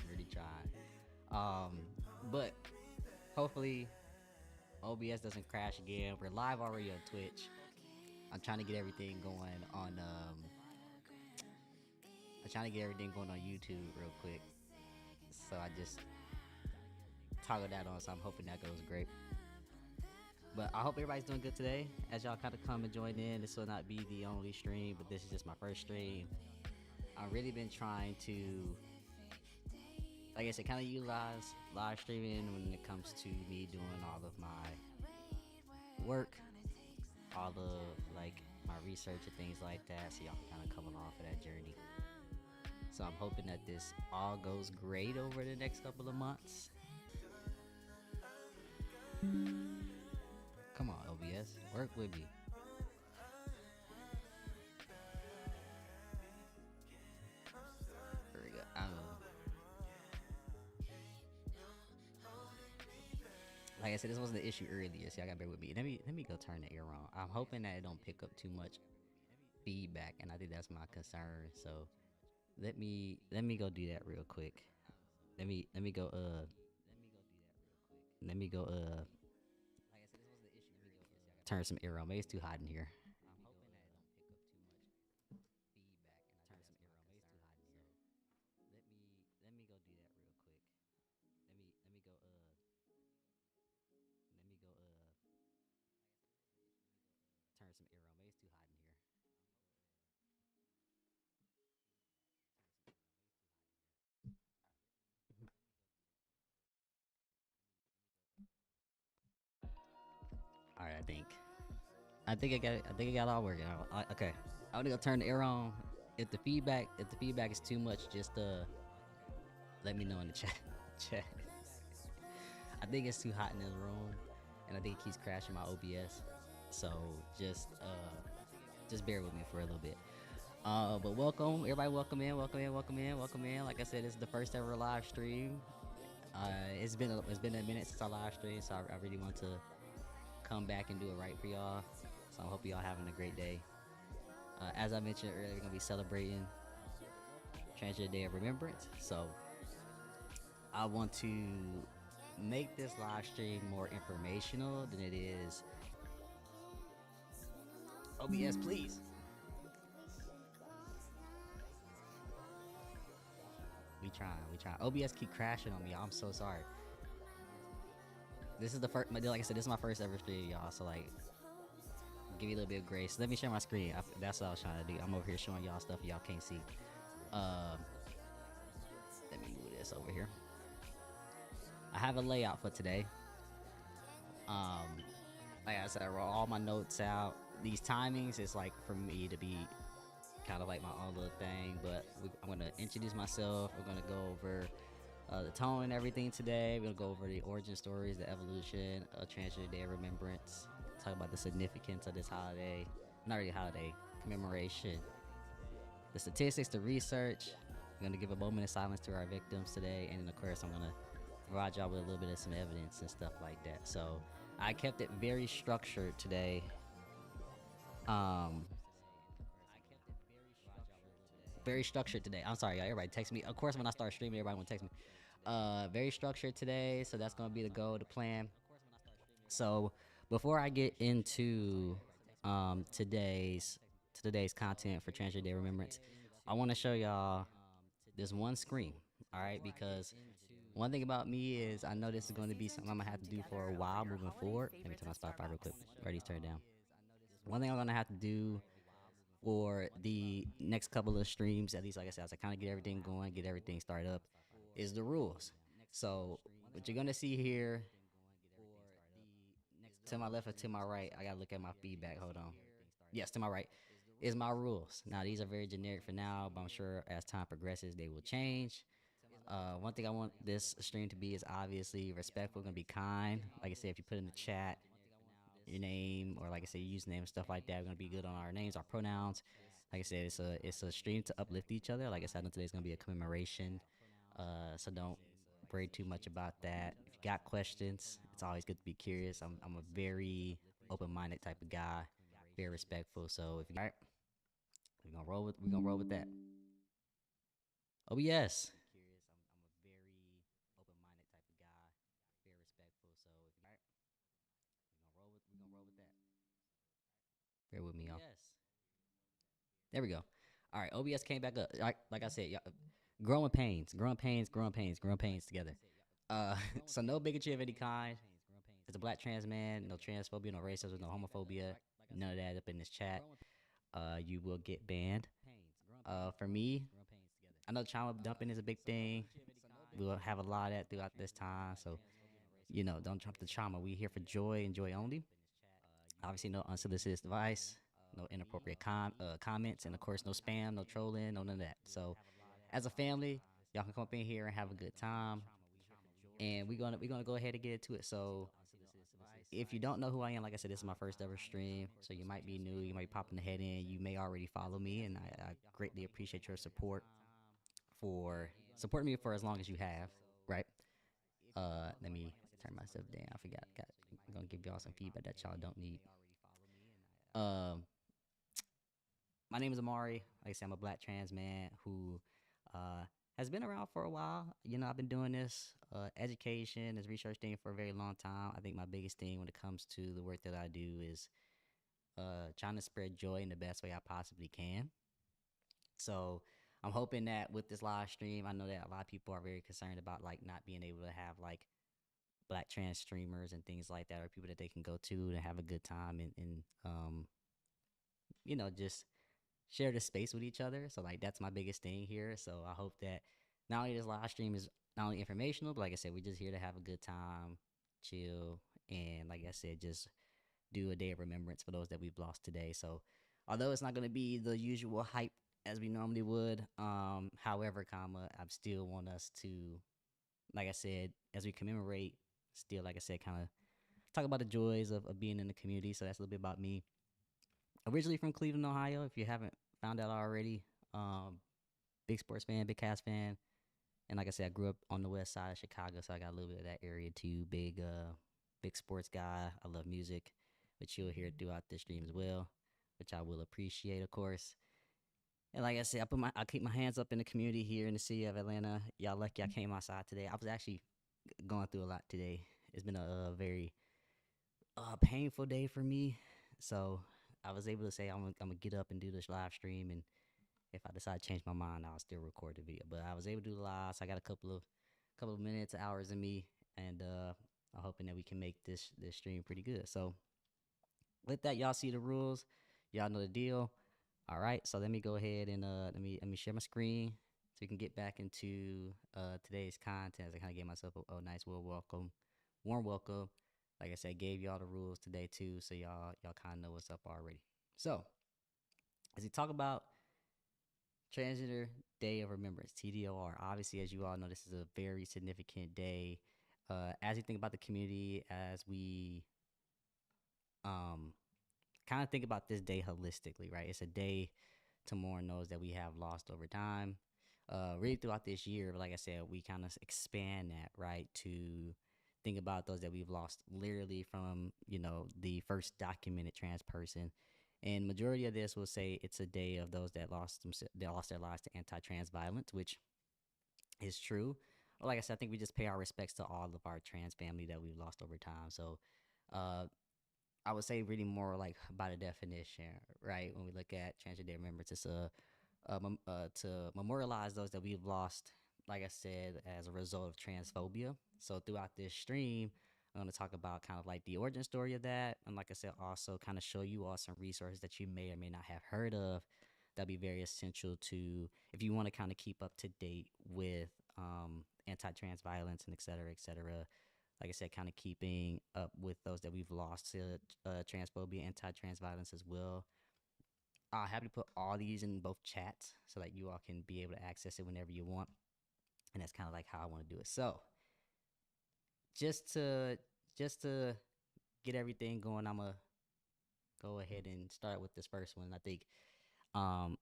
really trying. But hopefully OBS doesn't crash again. We're live already on Twitch. I'm trying to get everything going on. I'm trying to get everything going on YouTube real quick. So I just toggle that on. So I'm hoping that goes great. But I hope everybody's doing good today. As y'all kind of come and join in, this will not be the only stream, but this is just my first stream. I've really been trying to, like I said, kind of utilize live streaming when it comes to me doing all of my work, all the my research and things like that, so y'all can kind of come along for that journey. So I'm hoping that this all goes great over the next couple of months. Come on, OBS, work with me. There we go. Like I said, this wasn't the issue earlier, so y'all gotta bear with me. Let me go turn the air on. I'm hoping that it don't pick up too much feedback, and I think that's my concern. So let me go do that real quick. Let me go let me go turn some air on. Maybe it's too hot in here. Let me go do that real quick. Let me go let me go turn some air on. Maybe it's too hot in here. All right, I think I got it. I think I got it all working. Okay, I'm gonna go turn the air on. If the feedback is too much, just let me know in the chat. chat. I think it's too hot in this room, and I think it keeps crashing my OBS. So just bear with me for a little bit. But welcome everybody. Welcome in. Welcome in. Welcome in. Welcome in. Like I said, this is the first ever live stream. It's been a minute since I live streamed, so I really want to come back and do it right for y'all. So I hope y'all having a great day. As I mentioned earlier, we're gonna be celebrating Transgender Day of Remembrance. So I want to make this live stream more informational than it is. OBS, please. We trying. OBS keep crashing on me. I'm so sorry. This is the first. Like I said, this is my first ever stream, y'all. So like, give me a little bit of grace. Let me share my screen. That's what I was trying to do. I'm over here showing y'all stuff y'all can't see. Let me move this over here. I have a layout for today. Like I said, I wrote all my notes out. These timings is like for me to be kind of like my own little thing. But I'm gonna introduce myself. We're gonna go over the tone and everything today. We're gonna go over the origin stories, the evolution of Transgender Day of Remembrance. Talk about the significance of this holiday. Not really holiday, commemoration. The statistics, the research. We're gonna give a moment of silence to our victims today, and then of course I'm gonna provide y'all with a little bit of some evidence and stuff like that. So I kept it very structured today. Very structured today. I'm sorry, y'all. Everybody text me. Of course, when I start streaming, everybody want to text me. Very structured today, so that's gonna be the goal, the plan. So before I get into today's content for Transgender Day of Remembrance, I want to show y'all this one screen. All right, because one thing about me is I know this is going to be something I'm gonna have to do for a while moving forward. Let me turn my Spotify real quick. Already turned down. One thing I'm gonna have to do for the next couple of streams, at least like I said, as I kind of get everything going, get everything started up, is the rules. So what you're gonna see here, to my left or to my right, I gotta look at my feedback. Hold on. Yes, to my right is my rules. Now these are very generic for now, but I'm sure as time progresses they will change. One thing I want this stream to be is obviously respectful, gonna be kind. Like I said, if you put in the chat your name or like I said, your username and stuff like that, we're gonna be good on our names, our pronouns. Like I said, it's a stream to uplift each other. Like I said, I know today's gonna be a commemoration, so don't worry too much about that. If you got questions, it's always good to be curious. I'm a very open-minded type of guy, very respectful. So if you all right, we're gonna roll with that. Oh yes. Bear with me, y'all. There we go. All right, OBS came back up. Like I said, y'all, growing pains, growing pains, growing pains, growing pains together. So no bigotry of any kind. As a black trans man, no transphobia, no racism, no homophobia, none of that up in this chat. You will get banned. For me, I know trauma dumping is a big thing. We'll have a lot of that throughout this time. So, don't trump the trauma. We here for joy and joy only. Obviously, no unsolicited advice, no inappropriate comments, and of course, no spam, no trolling, no none of that. So, as a family, y'all can come up in here and have a good time. And we're gonna go ahead and get into it. So, if you don't know who I am, like I said, this is my first ever stream. So you might be new, you might be popping the head in, you may already follow me, and I greatly appreciate your support for supporting me for as long as you have. Right? Let me turn myself down. I forgot. I'm gonna give y'all some feedback that y'all don't need. Um, my name is Amari. Like I said, I'm a black trans man who has been around for a while. I've been doing this education, this research thing for a very long time. I think my biggest thing when it comes to the work that I do is trying to spread joy in the best way I possibly can. So I'm hoping that with this live stream, I know that a lot of people are very concerned about like not being able to have like black trans streamers and things like that, or people that they can go to have a good time and just share the space with each other. So like that's my biggest thing here. So I hope that not only this live stream is not only informational, but like I said, we're just here to have a good time, chill, and like I said, just do a day of remembrance for those that we've lost today. So although it's not going to be the usual hype as we normally would, however, I still want us to, like I said, as we commemorate, still, like I said, kind of talk about the joys of being in the community. So that's a little bit about me. Originally from Cleveland, Ohio, if you haven't found out already. Big sports fan, big Cavs fan. And like I said, I grew up on the west side of Chicago, so I got a little bit of that area too. Big sports guy. I love music, which you'll hear throughout the stream as well, which I will appreciate, of course. And like I said, I keep my hands up in the community here in the city of Atlanta. Y'all lucky I came outside today. I was actually going through a lot today. It's been a very painful day for me, so I was able to say I'm gonna get up and do this live stream, and if I decide to change my mind, I'll still record the video. But I was able to do the live, so I got a couple of minutes, hours in me, and I'm hoping that we can make this stream pretty good. So with that, y'all see the rules, y'all know the deal. All right, so let me go ahead and let me share my screen so we can get back into today's content. As I kind of gave myself a nice warm welcome. Like I said, gave y'all the rules today too, so y'all kind of know what's up already. So as we talk about Transgender Day of Remembrance, TDOR. Obviously, as you all know, this is a very significant day. As you think about the community, as we um, kind of think about this day holistically, right? It's a day to mourn those that we have lost over time. Really throughout this year, but like I said, we kind of expand that, right, to think about those that we've lost literally from, the first documented trans person. And majority of this will say it's a day of those that lost their lives to anti-trans violence, which is true. But like I said, I think we just pay our respects to all of our trans family that we've lost over time. So uh, I would say really more like by the definition, right? When we look at Transgender Day of Remembrance, it's to memorialize those that we've lost, like I said, as a result of transphobia. So throughout this stream, I'm going to talk about kind of like the origin story of that. And like I said, also kind of show you all some resources that you may or may not have heard of that'll be very essential to if you want to kind of keep up to date with anti-trans violence and et cetera, et cetera. Like I said, kind of keeping up with those that we've lost to transphobia, anti-trans violence as well. I'll happy to put all these in both chats so that you all can be able to access it whenever you want. And that's kind of like how I want to do it. So just to just to get everything going, I'm gonna go ahead and start with this first one. I think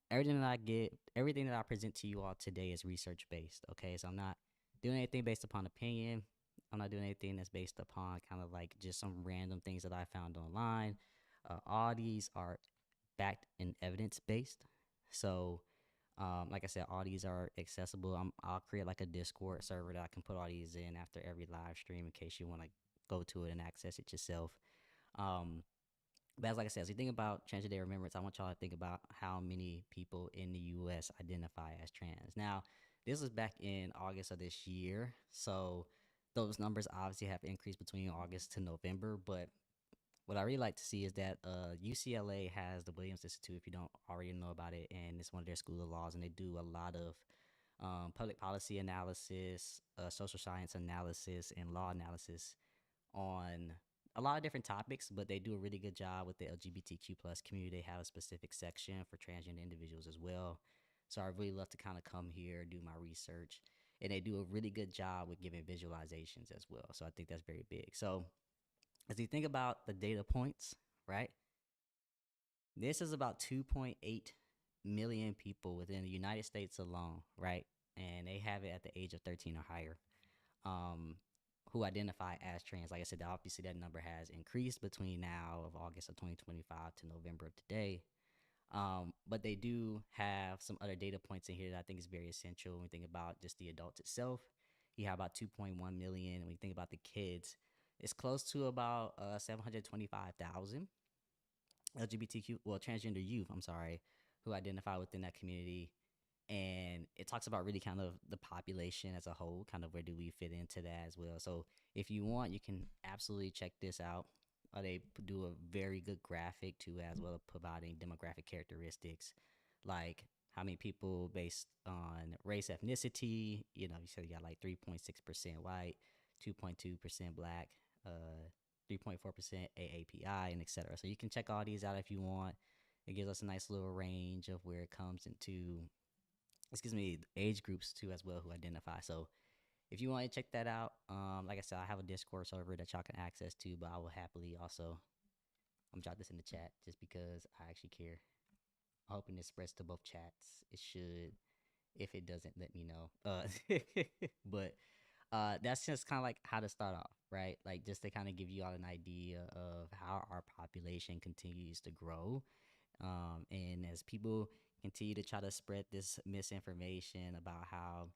everything that I present to you all today is research based. Okay, so I'm not doing anything based upon opinion. I'm not doing anything that's based upon kind of like just some random things that I found online. All these are backed and evidence based. So, like I said, all these are accessible. I'll create like a Discord server that I can put all these in after every live stream in case you want to go to it and access it yourself. Um, But as like I said, as you think about Transgender Day of Remembrance, I want y'all to think about how many people in the U.S. identify as trans. Now, this was back in August of this year, so those numbers obviously have increased between August to November. But what I really like to see is that UCLA has the Williams Institute, if you don't already know about it, and it's one of their school of laws, and they do a lot of public policy analysis, social science analysis, and law analysis on a lot of different topics, but they do a really good job with the LGBTQ plus community. They have a specific section for transgender individuals as well. So I really love to kind of come here, do my research, and they do a really good job with giving visualizations as well. So I think that's very big. So as you think about the data points, right? This is about 2.8 million people within the United States alone, right? And they have it at the age of 13 or higher, um, who identify as trans. Like I said, obviously that number has increased between now of August of 2025 to November of today. But they do have some other data points in here that I think is very essential when we think about just the adults itself. You have about 2.1 million. When you think about the kids, it's close to about 725,000 LGBTQ, well, transgender youth, I'm sorry, who identify within that community. And it talks about really kind of the population as a whole, kind of where do we fit into that as well. So if you want, you can absolutely check this out. They do a very good graphic too, as well as providing demographic characteristics, like how many people based on race, ethnicity. You know, you said you got like 3.6% white, 2.2% black, 3.4% AAPI, and etc. So you can check all these out if you want. It gives us a nice little range of where it comes into, excuse me, age groups too as well who identify. So if you want to check that out, like I said, I have a Discord server that y'all can access to, but I will happily also drop this in the chat just because I actually care. I'm hoping this spreads to both chats. It should. If it doesn't, let me know. But that's just kind of like how to start off, right? Like just to kind of give you all an idea of how our population continues to grow, and as people continue to try to spread this misinformation about how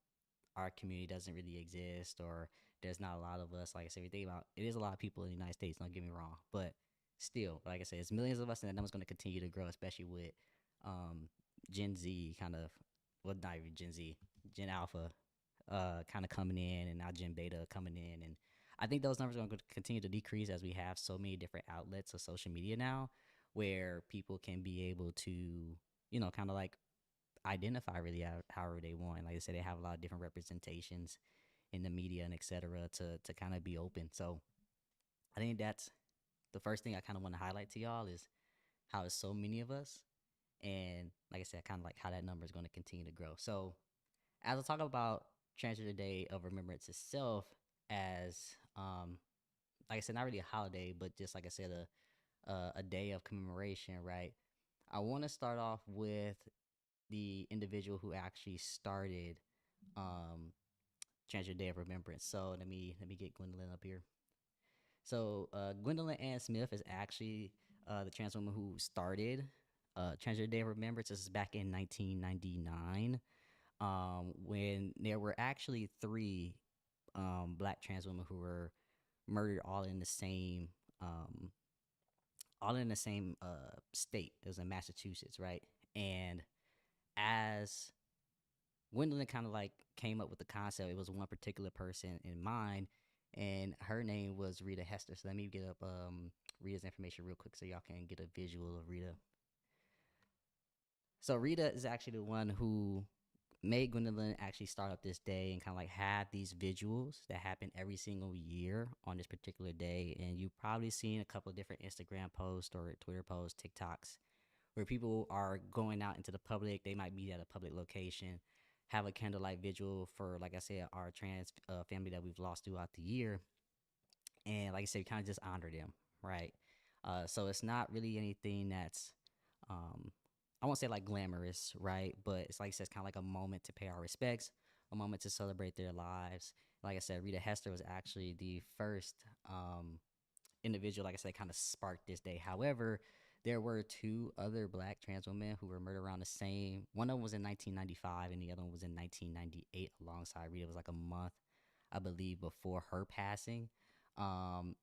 our community doesn't really exist or there's not a lot of us. Like I said, if you think about it, is a lot of people in the United States, don't get me wrong. But still, like I said, it's millions of us and that number's going to continue to grow, especially with Gen Z kind of, well, not even Gen Z, Gen Alpha kind of coming in and now Gen Beta coming in. And I think those numbers are going to continue to decrease as we have so many different outlets of social media now where people can be able to, kind of like identify really however they want. Like I said, they have a lot of different representations in the media and etc. to kind of be open. So I think that's the first thing I kind of want to highlight to y'all is how there's so many of us, and like I said, kind of like how that number is going to continue to grow. So as I talk about Transgender Day of Remembrance itself, as like I said, not really a holiday, but just like I said, a day of commemoration, right? I want to start off with the individual who actually started um, Transgender Day of Remembrance. So let me get Gwendolyn up here. So Gwendolyn Ann Smith is actually the trans woman who started Transgender Day of Remembrance. This is back in 1999, when there were actually three black trans women who were murdered um, all in the same state. It was in Massachusetts, right? And as Gwendolyn kind of like came up with the concept. It was one particular person in mind, and her name was Rita Hester. So let me get up Rita's information real quick so y'all can get a visual of Rita. So Rita is actually the one who made Gwendolyn actually start up this day and kind of like have these visuals that happen every single year on this particular day. And you've probably seen a couple of different Instagram posts or Twitter posts, TikToks, where people are going out into the public. They might meet at a public location, have a candlelight vigil for, like I said, our trans family that we've lost throughout the year. And like I said, we kind of just honor them, right? So it's not really anything that's, um, I won't say like glamorous, right? But it's like I said, it's kind of like a moment to pay our respects, a moment to celebrate their lives. Like I said, Rita Hester was actually the first individual, like I said, kind of sparked this day. However, there were two other black trans women who were murdered around the same. One of them was in 1995, and the other one was in 1998 alongside Rita. It was like a month, I believe, before her passing. Um,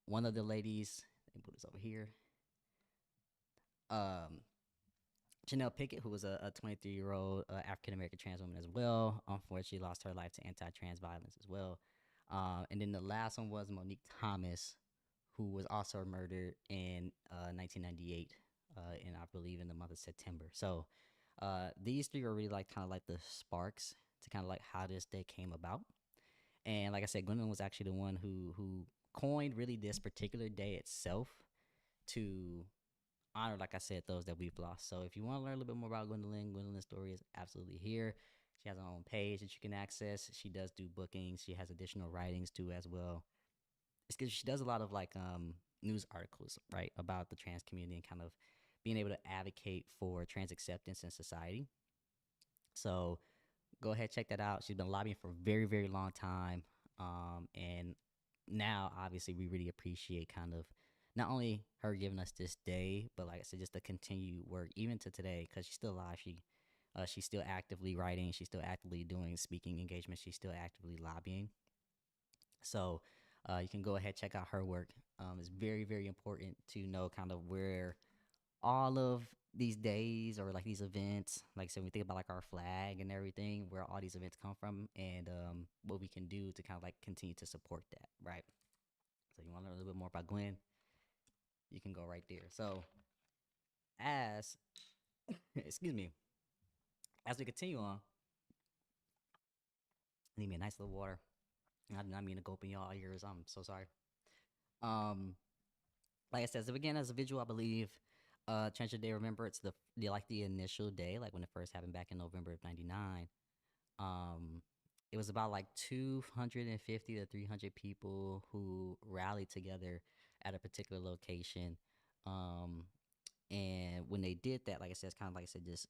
one of the ladies, let me put this over here. Um, Janelle Pickett, who was a 23-year-old African American trans woman as well, unfortunately lost her life to anti-trans violence as well. And then the last one was Monique Thomas, who was also murdered in 1998, and I believe in the month of September. So these three were really like kind of like the sparks to kind of like how this day came about. And like I said, Gwendolyn was actually the one who coined really this particular day itself to honor, like I said, those that we've lost. So if you want to learn a little bit more about Gwendolyn, Gwendolyn's story is absolutely here. She has her own page that you can access. She does do bookings. She has additional writings too as well. It's because she does a lot of like news articles, right, about the trans community and kind of being able to advocate for trans acceptance in society. So go ahead, check that out. She's been lobbying for a very, very long time. And now, obviously, we really appreciate kind of not only her giving us this day, but like I said, just the continued work, even to today, because she's still alive. She's still actively writing. She's still actively doing speaking engagements. She's still actively lobbying. So you can go ahead, check out her work. It's very, very important to know kind of where all of these days or like these events, like I said, we think about like our flag and everything, where all these events come from, and what we can do to kind of like continue to support that, right? So you want to learn a little bit more about Gwen, you can go right there. So as excuse me, as we continue on, I need me a nice little water. I do not mean to go up in y'all ears. I'm so sorry. Um, like I said, it began as a visual, I believe. Transgender Day Remember, it's the like the initial day, like when it first happened back in November of '99. Um, it was about like 250 to 300 people who rallied together at a particular location. Um, and when they did that, like I said, it's kind of like I said, just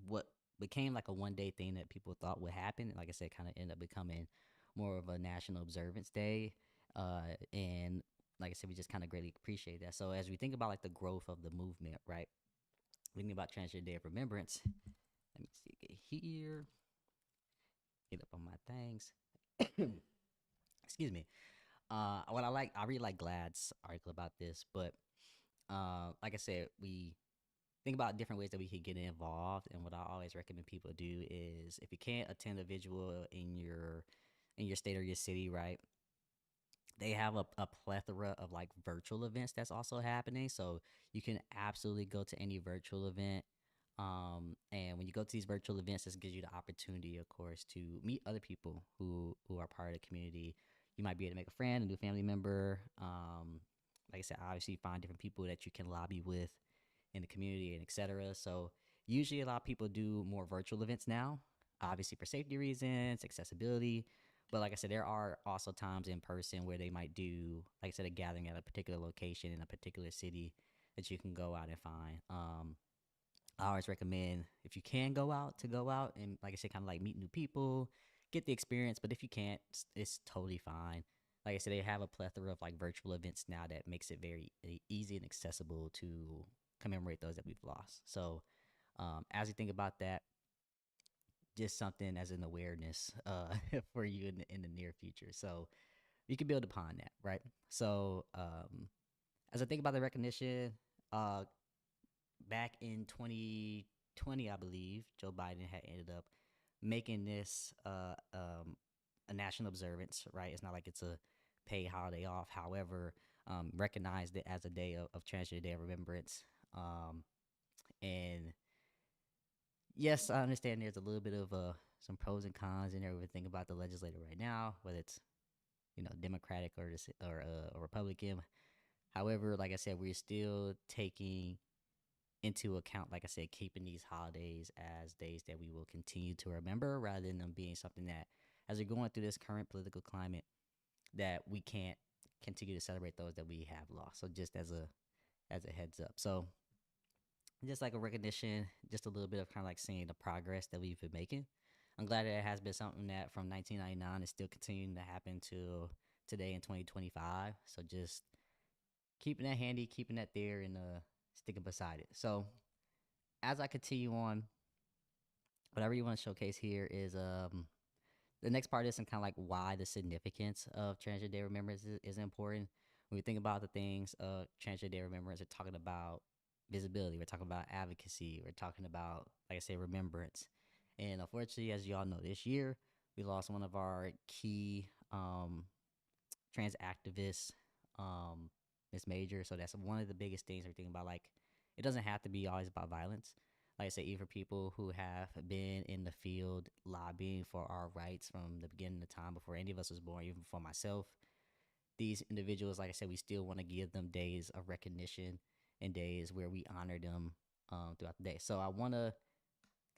what became like a 1 day thing that people thought would happen. Like I said, kind of ended up becoming more of a national observance day. And like I said, we just kind of greatly appreciate that. So as we think about like the growth of the movement, right? Thinking about Transgender Day of Remembrance. Let me see, get here, get up on my things. Excuse me. What I really like Glad's article about this, but like I said, we think about different ways that we could get involved. And what I always recommend people do is, if you can't attend a visual in your state or your city, right? They have a plethora of like virtual events that's also happening. So you can absolutely go to any virtual event. And when you go to these virtual events, this gives you the opportunity, of course, to meet other people who are part of the community. You might be able to make a friend, a new family member. Like I said, obviously find different people that you can lobby with in the community and etc. So usually a lot of people do more virtual events now, obviously for safety reasons, accessibility. But like I said, there are also times in person where they might do, like I said, a gathering at a particular location in a particular city that you can go out and find. I always recommend, if you can go out, to go out and, like I said, kind of like meet new people, get the experience. But if you can't, it's totally fine. Like I said, they have a plethora of like virtual events now that makes it very easy and accessible to commemorate those that we've lost. So as you think about that, just something as an awareness for you in the near future. So you can build upon that, right? So as I think about the recognition, uh, back in 2020, I believe Joe Biden had ended up making this a national observance, right? It's not like it's a paid holiday off. However, recognized it as a day of Transgender Day of Remembrance. And yes, I understand there's a little bit of some pros and cons in everything about the legislator right now, whether it's Democratic or Republican. However, like I said, we're still taking into account, like I said, keeping these holidays as days that we will continue to remember, rather than them being something that, as we're going through this current political climate, that we can't continue to celebrate those that we have lost. So just as a heads up. So just like a recognition, just a little bit of kind of like seeing the progress that we've been making. I'm glad that it has been something that from 1999 is still continuing to happen to today in 2025. So just keeping that handy, keeping that there, and sticking beside it. So as I continue on, what I really want to showcase here is the next part is and kind of like why the significance of Transgender Day Remembrance is important. When we think about the things of Transgender Day Remembrance, we're talking about visibility. We're talking about advocacy. We're talking about, like I say, remembrance. And unfortunately, as you all know, this year we lost one of our key trans activists, Miss Major. So that's one of the biggest things we're thinking about. Like, it doesn't have to be always about violence. Like I said, even for people who have been in the field lobbying for our rights from the beginning of time before any of us was born, even for myself, these individuals, like I said, we still want to give them days of recognition and days where we honor them throughout the day. So I want to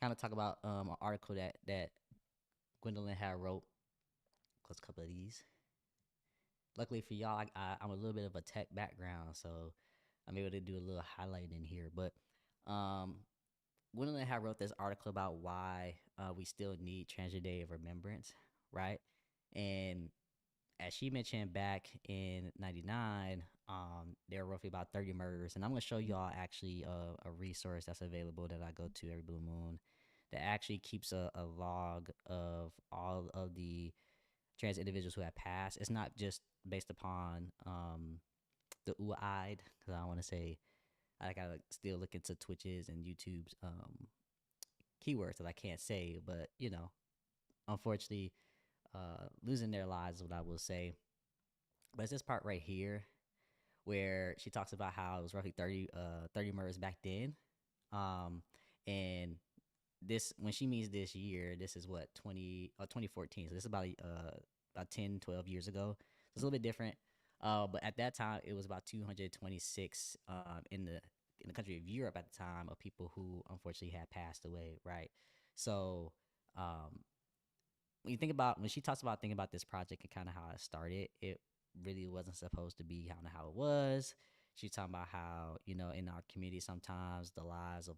kind of talk about an article that Gwendolyn had wrote. Close a couple of these. Luckily for y'all, I'm a little bit of a tech background, so I'm able to do a little highlighting here. But um, Gwendolyn had wrote this article about why we still need Transgender Day of Remembrance, right? And as she mentioned back in 99, there were roughly about 30 murders. And I'm going to show y'all actually a resource that's available that I go to every blue moon that actually keeps a log of all of the trans individuals who have passed. It's not just based upon the eyed, because I want to say I got to still look into Twitches and YouTube's keywords that I can't say. But, unfortunately, losing their lives is what I will say. But it's this part right here where she talks about how it was roughly 30 murders back then. And this, when she means this year, this is what, 2014. So this is about 10, 12 years ago. So it's a little bit different. But at that time, it was about 226 in the country of Europe at the time of people who unfortunately had passed away, right? So um, when she talks about thinking about this project and kind of how it started, it really wasn't supposed to be kind of how it was. She's talking about how, in our community, sometimes the lives of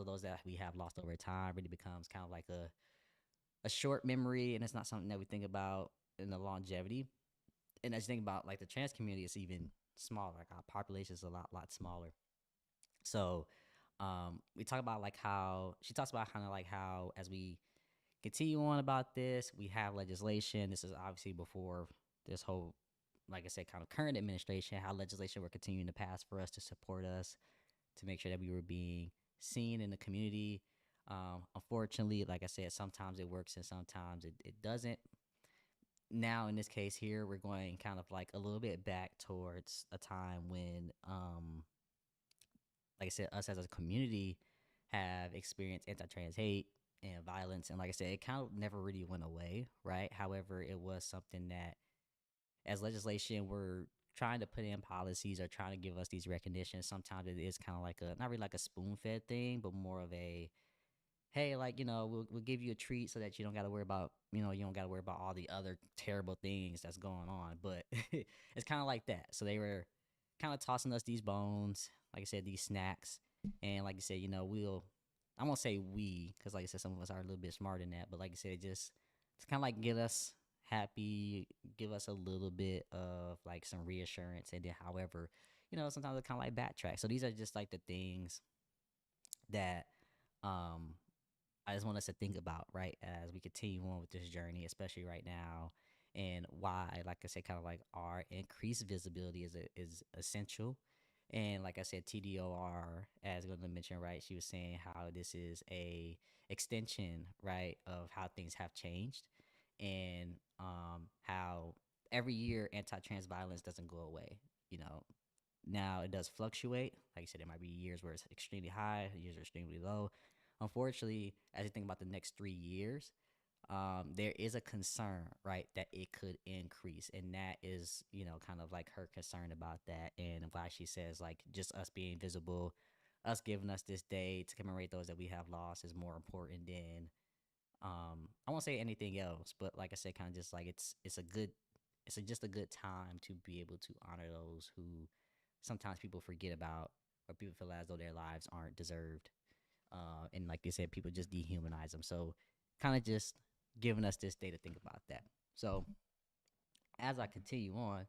those that we have lost over time really becomes kind of like a short memory, and it's not something that we think about in the longevity. And as you think about like the trans community, it's even smaller. Like our population is a lot smaller. So we talk about like how she talks about kind of like how as we continue on about this, we have legislation. This is obviously before this whole, like I said, kind of current administration, how legislation were continuing to pass for us to support us, to make sure that we were being seen in the community. Unfortunately, like I said, sometimes it works and sometimes it doesn't. Now, in this case here, we're going kind of like a little bit back towards a time when, like I said, us as a community have experienced anti-trans hate and violence, and like I said, it kind of never really went away, right? However, it was something that, as legislation, we're trying to put in policies or trying to give us these recognitions. Sometimes it is kind of like a not really like a spoon-fed thing, but more of a, hey, like, we'll give you a treat so that you don't got to worry about, you don't got to worry about all the other terrible things that's going on. But it's kind of like that. So they were kind of tossing us these bones, like I said, these snacks. And like I said, I won't say we, because like I said, some of us are a little bit smarter than that. But like I said, just to kind of like get us happy, give us a little bit of like some reassurance. And then, however, sometimes it kind of like backtrack. So these are just like the things that, um, I just want us to think about, right, as we continue on with this journey, especially right now, and why, like I said, kind of like our increased visibility is essential. And like I said, TDOR, as Gwendolyn mentioned, right, she was saying how this is a extension, right, of how things have changed, and how every year anti-trans violence doesn't go away. You know, now it does fluctuate. Like I said, there might be years where it's extremely high, years are extremely low. Unfortunately, as you think about the next 3 years, there is a concern, right, that it could increase, and that is, kind of like her concern about that, and why she says like just us being visible, us giving us this day to commemorate those that we have lost is more important than, I won't say anything else, but like I said, kind of just like it's a good, just a good time to be able to honor those who sometimes people forget about, or people feel as though their lives aren't deserved. And like they said, people just dehumanize them. So kind of just giving us this day to think about that. So as I continue on,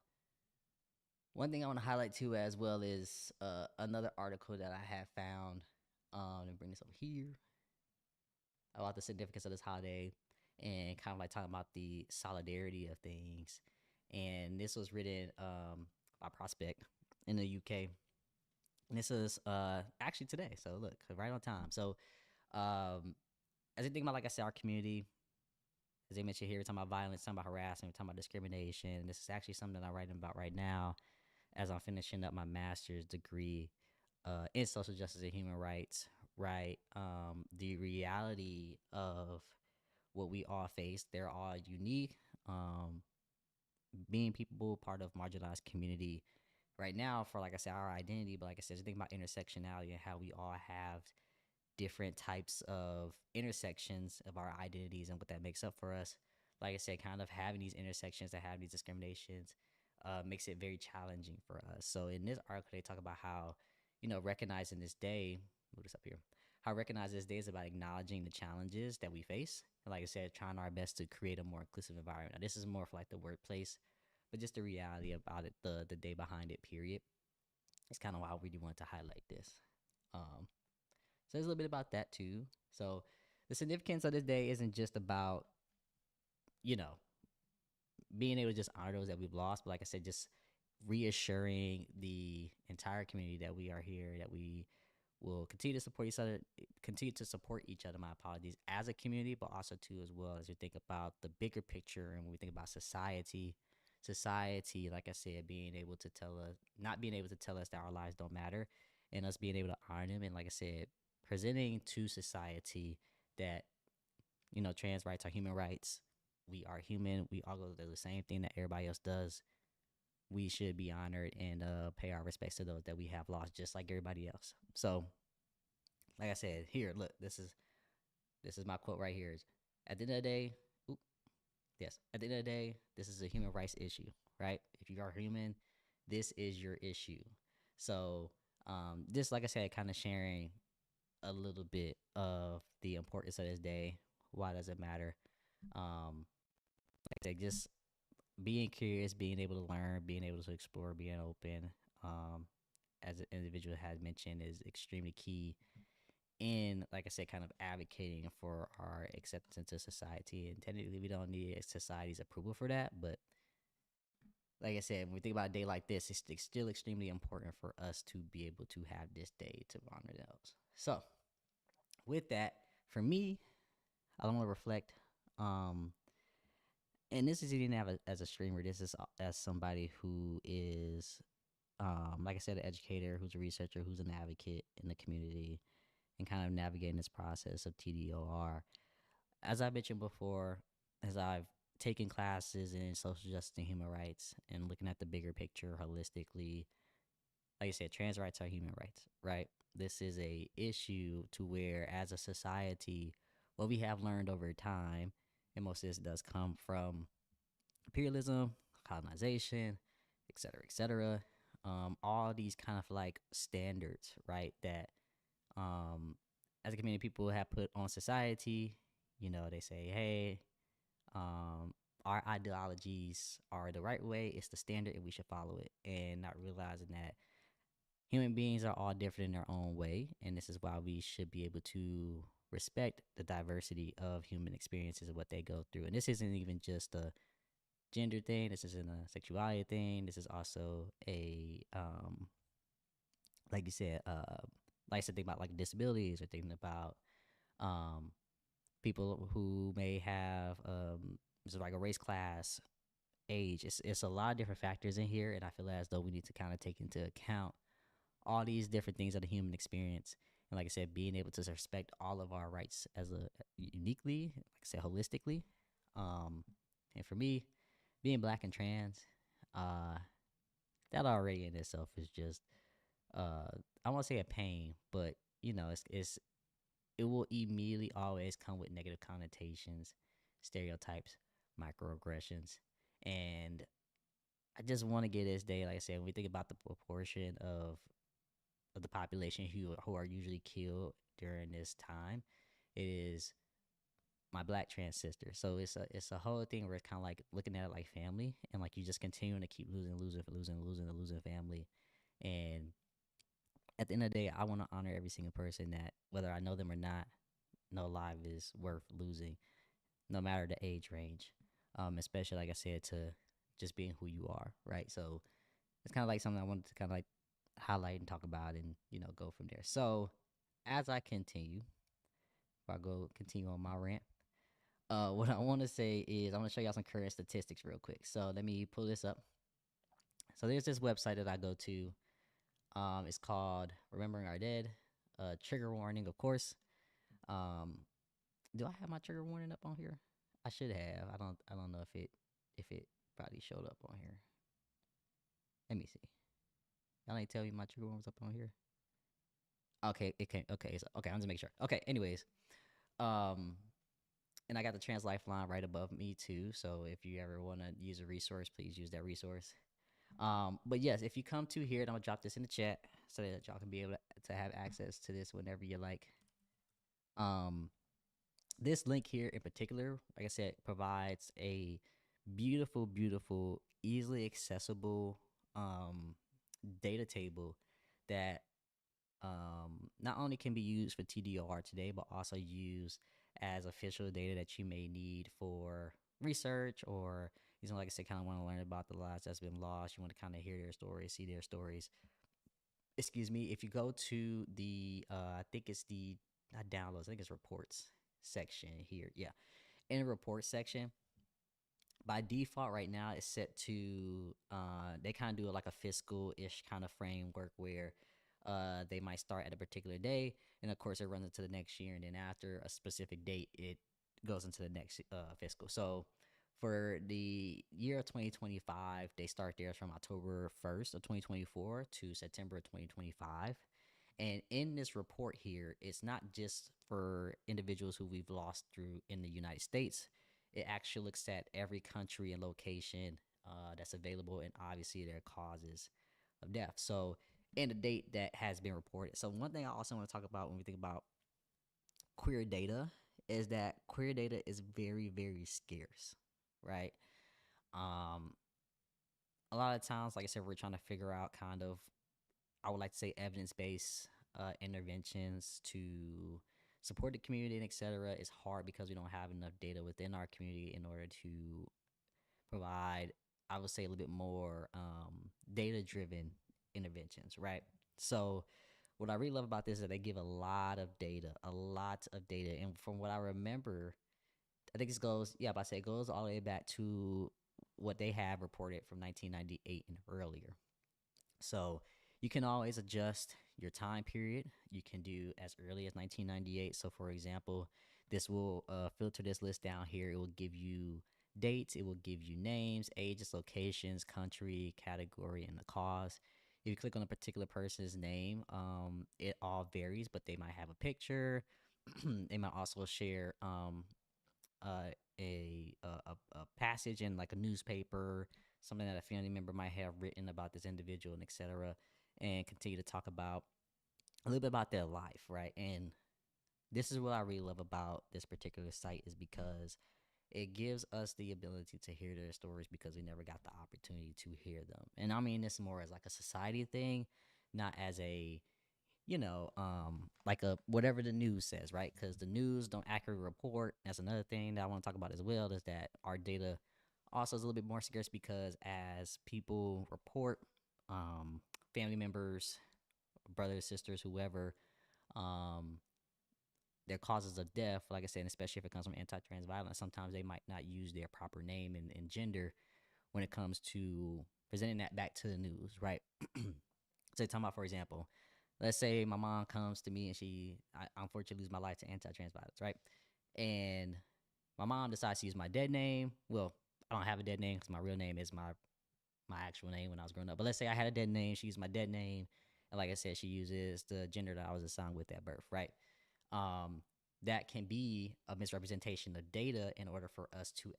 one thing I want to highlight too as well is another article that I have found. And bring this over here about the significance of this holiday, and kind of like talking about the solidarity of things. And this was written by Prospect in the UK. And this is actually today. So look, right on time. So um, as you think about, like I said, our community, as they mentioned here, we're talking about violence, talking about harassment, we're talking about discrimination. This is actually something that I'm writing about right now as I'm finishing up my master's degree in social justice and human rights. Right, the reality of what we all face. They're all unique. Um, being people part of marginalized community right now for, like I said, our identity. But like I said, just think about intersectionality and how we all have different types of intersections of our identities and what that makes up for us. Like I said, kind of having these intersections that have these discriminations makes it very challenging for us. So in this article, they talk about how, recognizing this day, move this up here, how recognizing this day is about acknowledging the challenges that we face. And like I said, trying our best to create a more inclusive environment. Now, this is more for like the workplace, but just the reality about it, the day behind it, period. It's kind of why I really wanted to highlight this. Um, so there's a little bit about that too. So the significance of this day isn't just about, you know, being able to just honor those that we've lost, but like I said, just reassuring the entire community that we are here, that we will continue to support each other, continue to support each other. My apologies, as a community, but also too as well as we think about the bigger picture and when we think about society. Society, like I said, being able to tell us, not being able to tell us that our lives don't matter, and us being able to honor them, and like I said, presenting to society that trans rights are human rights. We are human. We all go through the same thing that everybody else does. We should be honored and pay our respects to those that we have lost, just like everybody else. So, like I said, here, look, this is my quote right here. Is at the end of the day, oop, yes, at the end of the day, this is a human rights issue, right? If you are human, this is your issue. So, just like I said, kind of sharing a little bit of the importance of this day. Why does it matter? Um, like I said, just being curious, being able to learn, being able to explore, being open, um, as an individual has mentioned, is extremely key in, like I said, kind of advocating for our acceptance into society. And technically, we don't need society's approval for that. But like I said, when we think about a day like this, it's still extremely important for us to be able to have this day to honor those. So, with that, for me, I want to reflect. Um, and this is even as a streamer. This is as somebody who is, like I said, an educator, who's a researcher, who's an advocate in the community, and kind of navigating this process of TDOR. As I mentioned before, as I've taken classes in social justice and human rights, and looking at the bigger picture holistically, like I said, trans rights are human rights, right? This is a issue to where, as a society, what we have learned over time, and most of this does come from imperialism, colonization, et cetera, et cetera. All these kind of like standards, right? That as a community, people have put on society. They say, hey, um, our ideologies are the right way, it's the standard, and we should follow it. And not realizing that human beings are all different in their own way. And this is why we should be able to respect the diversity of human experiences and what they go through. And this isn't even just a gender thing. This isn't a sexuality thing. This is also a like you said, like I said, think about like disabilities, or thinking about um people who may have just like a race, class, age. It's a lot of different factors in here, and I feel as though we need to kind of take into account all these different things of the human experience. And like I said, being able to respect all of our rights as a uniquely, like I said, holistically. Um, and for me, being black and trans, uh, that already in itself is just uh, I won't say a pain, but it will immediately always come with negative connotations, stereotypes, microaggressions, and I just want to get this day, like I said, when we think about the proportion of the population who are usually killed during this time, it is my black trans sister. So it's a whole thing where it's kind of like looking at it like family, and like you just continuing to keep losing family. And at the end of the day, I want to honor every single person that, whether I know them or not, no life is worth losing, no matter the age range. Especially like I said, to just being who you are, right? So it's kind of like something I wanted to kind of like highlight and talk about and go from there. So as I continue, if I go continue on my rant, what I want to say is I want to show y'all some current statistics real quick. So let me pull this up. So there's this website that I go to. It's called Remembering Our Dead. Trigger warning, of course. Um, do I have my trigger warning up on here? I should have. I don't know if it probably showed up on here. Let me see. Y'all ain't tell me my trigger warning was up on here. Okay, it came. Okay, so, okay. I'm just making sure. Okay. Anyways, um, and I got the Trans Lifeline right above me too. So if you ever want to use a resource, please use that resource. But yes, if you come to here, and I'm gonna drop this in the chat so that y'all can be able to have access to this whenever you like. Um, this link here in particular, like I said, provides a beautiful, beautiful, easily accessible data table that not only can be used for TDOR today, but also used as official data that you may need for research or, like I said, kind of want to learn about the lives that's been lost. You want to kind of hear their stories, see their stories. Excuse me. If you go to the, I think it's the, not downloads, I think it's reports section here. Yeah. In the report section, by default right now it's set to they kind of do it like a fiscal-ish kind of framework where they might start at a particular day, and of course it runs into the next year, and then after a specific date it goes into the next fiscal. So for the year of 2025, they start theirs from October 1st of 2024 to September of 2025. And in this report here, it's not just for individuals who we've lost through in the United States. It actually looks at every country and location that's available, and obviously their causes of death. So, and the date that has been reported. So, one thing I also want to talk about when we think about queer data is that queer data is very, very scarce, right? Um, a lot of times, like I said, we're trying to figure out kind of, I would like to say, evidence-based interventions to support the community and et cetera. It's hard because we don't have enough data within our community in order to provide, I would say, a little bit more data-driven interventions, right? So what I really love about this is that they give a lot of data, and from what I remember, I think this goes, yeah, but I say it goes all the way back to what they have reported from 1998 and earlier. So you can always adjust your time period. You can do as early as 1998. So, for example, this will filter this list down here. It will give you dates, it will give you names, ages, locations, country, category, and the cause. If you click on a particular person's name, it all varies, but they might have a picture. They might also share uh, a passage in like a newspaper, something that a family member might have written about this individual, and etc., and continue to talk about a little bit about their life, right? And this is what I really love about this particular site is because it gives us the ability to hear their stories because we never got the opportunity to hear them. And I mean this more as like a society thing, not as a like a whatever the news says, right? Because the news don't accurately report. That's another thing that I want to talk about as well, is that our data also is a little bit more scarce because as people report, family members, brothers, sisters, whoever, um, their causes of death, like I said, especially if it comes from anti-trans violence, sometimes they might not use their proper name and gender when it comes to presenting that back to the news, right? So talking about, for example, let's say my mom comes to me and I unfortunately lose my life to anti-trans violence, right? And my mom decides to use my dead name. Well, I don't have a dead name because my real name is my actual name when I was growing up. But let's say I had a dead name. She used my dead name. And like I said, she uses the gender that I was assigned with at birth, right? Um, that can be a misrepresentation of data in order for us to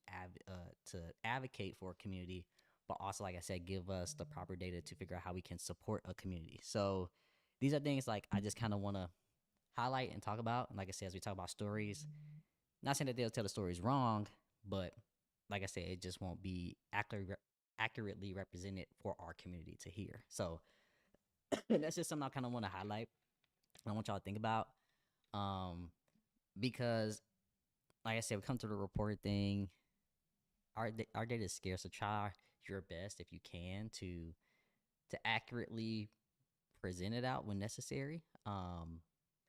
advocate for a community, but also, like I said, give us the proper data to figure out how we can support a community. So these are things like I just kind of want to highlight and talk about. And like I said, as we talk about stories, not saying that they'll tell the stories wrong, but like I said, it just won't be accurately represented for our community to hear. So that's just something I kind of want to highlight. I want y'all to think about. Um, because like I said, we come to the reported thing. Our data is scarce, so try your best if you can to accurately present it out when necessary,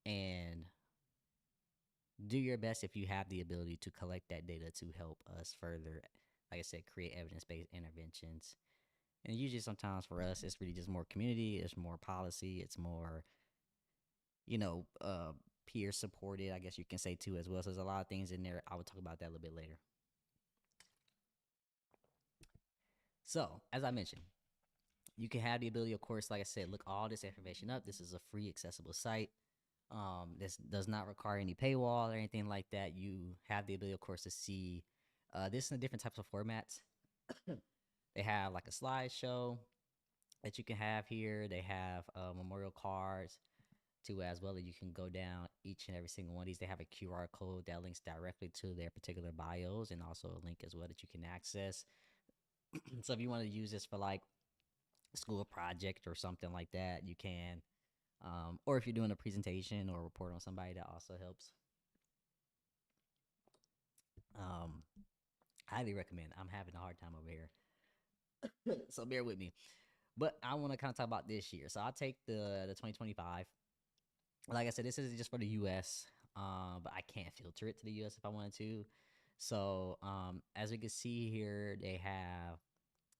and do your best if you have the ability to collect that data to help us further, like I said, create evidence-based interventions. And usually sometimes for us it's really just more community, it's more policy, it's more, you know, peer supported, I guess you can say too as well. So there's a lot of things in there. I will talk about that a little bit later. So as I mentioned, you can have the ability, of course, like I said, look all this information up. This is a free accessible site. This does not require any paywall or anything like that. You have the ability, of course, to see this in different types of formats. They have like a slideshow that you can have here. They have memorial cards too, as well, that you can go down each and every single one of these. They have a QR code that links directly to their particular bios, and also a link as well that you can access. So if you want to use this for like a school project or something like that, you can. Or if you're doing a presentation or a report on somebody, that also helps. Um, Highly recommend. I'm having a hard time over here, so bear with me. But I want to kind of talk about this year. So I'll take the 2025. Like I said, this is just for the U.S., but I can't filter it to the U.S. if I wanted to. So as we can see here, they have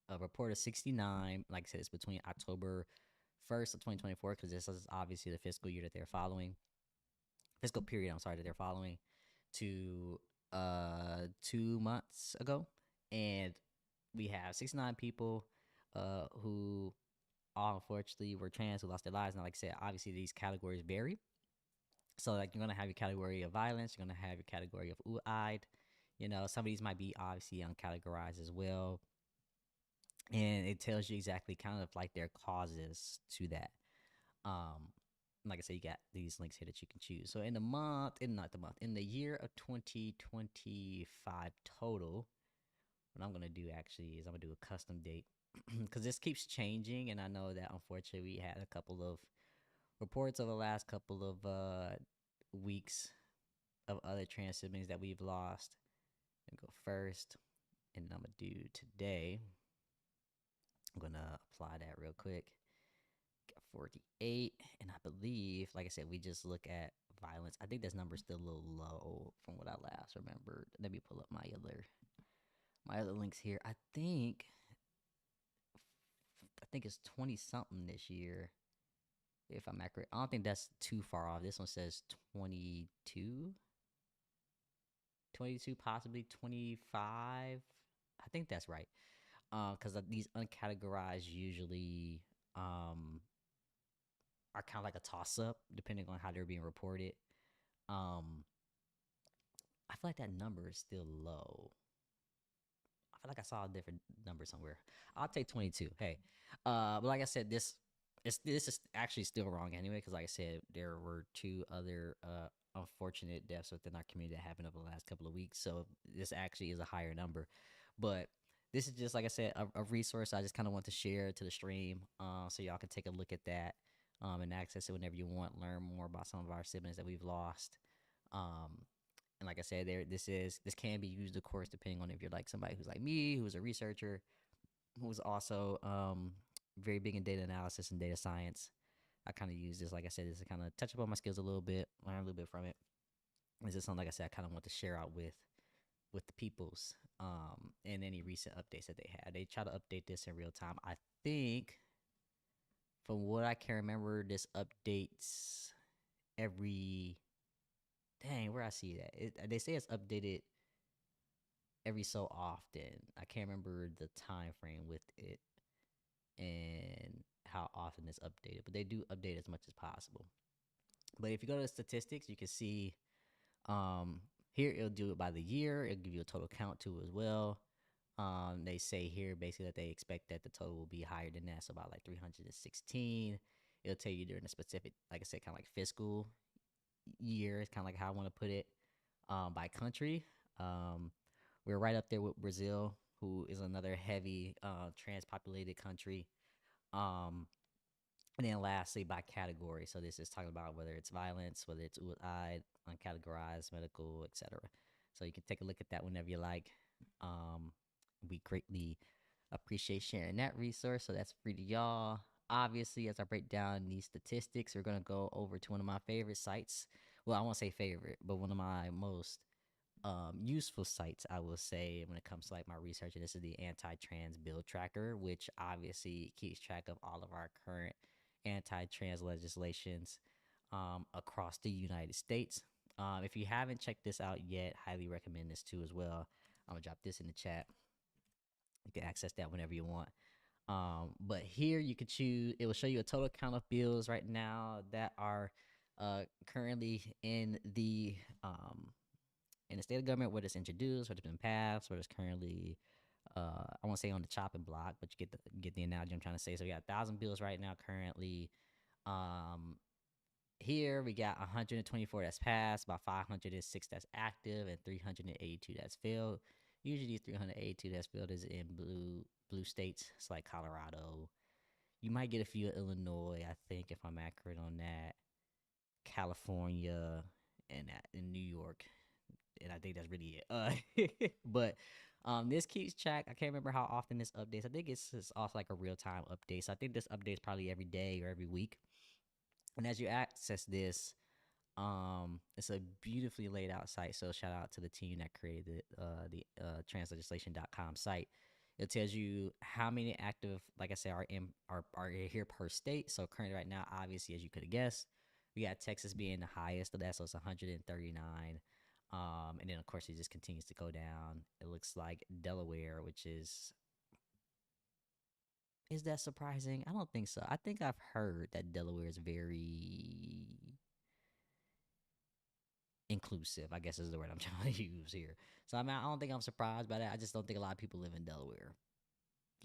a report of 69. Like I said, it's between October 1st of 2024, because this is obviously the fiscal year that they're following. Fiscal period, I'm sorry, that they're following, to 2 months ago. And we have 69 people who all unfortunately were trans, who lost their lives. Now, like I said, obviously these categories vary. So like you're gonna have your category of violence, you're gonna have your category of ooh-eyed. You know, some of these might be obviously uncategorized as well. And it tells you exactly kind of like their causes to that. Um, like I said, you got these links here that you can choose. So in the month, in not the month, in the year of 2025 total, what I'm gonna do actually is I'm gonna do a custom date because this keeps changing, and I know that unfortunately we had a couple of reports over the last couple of weeks of other trans siblings that we've lost. And go first, and I'm gonna do today. I'm gonna apply that real quick. Got 48, and I believe, like I said, we just look at violence. I think this number's still a little low from what I last remembered. Let me pull up my other links here. I think it's 20 something this year, if I'm accurate. I don't think that's too far off. This one says 22, 22, possibly 25. I think that's right. Because these uncategorized usually are kind of like a toss up depending on how they're being reported. Um, I feel like that number is still low. I feel like I saw a different number somewhere. I'll take 22. Hey, but like I said, this is actually still wrong anyway, because like I said, there were two other unfortunate deaths within our community that happened over the last couple of weeks. So this actually is a higher number, but this is just, like I said, a resource I just kind of want to share to the stream, so y'all can take a look at that, and access it whenever you want. Learn more about some of our siblings that we've lost. Um, and like I said, this can be used, of course, depending on if you're like somebody who's like me, who's a researcher, who's also very big in data analysis and data science. I kind of use this, like I said, this to kind of touch upon my skills a little bit, learn a little bit from it. This is something, like I said, I kind of want to share out with the peoples, and any recent updates that they had. They try to update this in real time. I think, from what I can remember, this updates every, dang, where I see that they say it's updated every so often. I can't remember the time frame with it and how often it's updated, but they do update as much as possible. But if you go to the statistics, you can see, um, here it'll do it by the year. It'll give you a total count too as well. They say here basically that they expect that the total will be higher than that, so about like 316. It'll tell you during a specific, like I said, kind of like fiscal year. It's kind of like how I want to put it, by country. Um, we're right up there with Brazil, who is another heavy trans populated country. Um, and then lastly, by category. So this is talking about whether it's violence, whether it's eyed, uncategorized, medical, etc. So you can take a look at that whenever you like. We greatly appreciate sharing that resource. So that's free to y'all. Obviously, as I break down these statistics, we're going to go over to one of my favorite sites. Well, I won't say favorite, but one of my most useful sites, I will say, when it comes to like my research. And this is the Anti-Trans Bill Tracker, which obviously keeps track of all of our current anti-trans legislations across the United States. If you haven't checked this out yet, highly recommend this too as well. I'm gonna drop this in the chat. You can access that whenever you want. But here you could choose. It will show you a total count of bills right now that are currently in the state of government, whether it's introduced, whether it's been passed, whether it's currently I won't say on the chopping block, but you get the analogy I'm trying to say. So we got 1,000 bills right now currently. Um, Here we got 124 that's passed, about 506 that's active, and 382 that's failed. Usually, these 382 that's failed is in blue states. It's like Colorado. You might get a few in Illinois, I think, if I'm accurate on that. California and in New York, and I think that's really it. But this keeps track. I can't remember how often this updates. I think it's also like a real time update. So I think this updates probably every day or every week. And as you access this, it's a beautifully laid out site. So shout out to the team that created the translegislation.com site. It tells you how many active, like I said, are here per state. So currently, right now, obviously, as you could have guessed, we got Texas being the highest of that, so it's 139. And then of course it just continues to go down. It looks like Delaware, which is that surprising? I don't think so. I think I've heard that Delaware is very inclusive, I guess is the word I'm trying to use here. So I mean, I don't think I'm surprised by that. I just don't think a lot of people live in Delaware.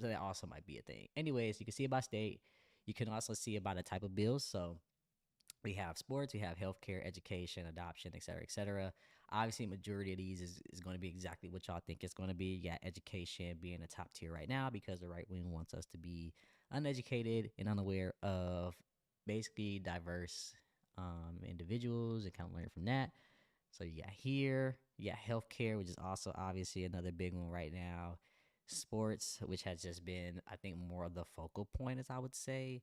So that also might be a thing. Anyways, you can see it by state. You can also see it by the type of bills. So we have sports, we have healthcare, education, adoption, et cetera, et cetera. Obviously, majority of these is going to be exactly what y'all think it's going to be. You got education being the top tier right now because the right wing wants us to be uneducated and unaware of basically diverse individuals and kind of learn from that. So you got here, you got healthcare, which is also obviously another big one right now. Sports, which has just been, I think, more of the focal point, as I would say,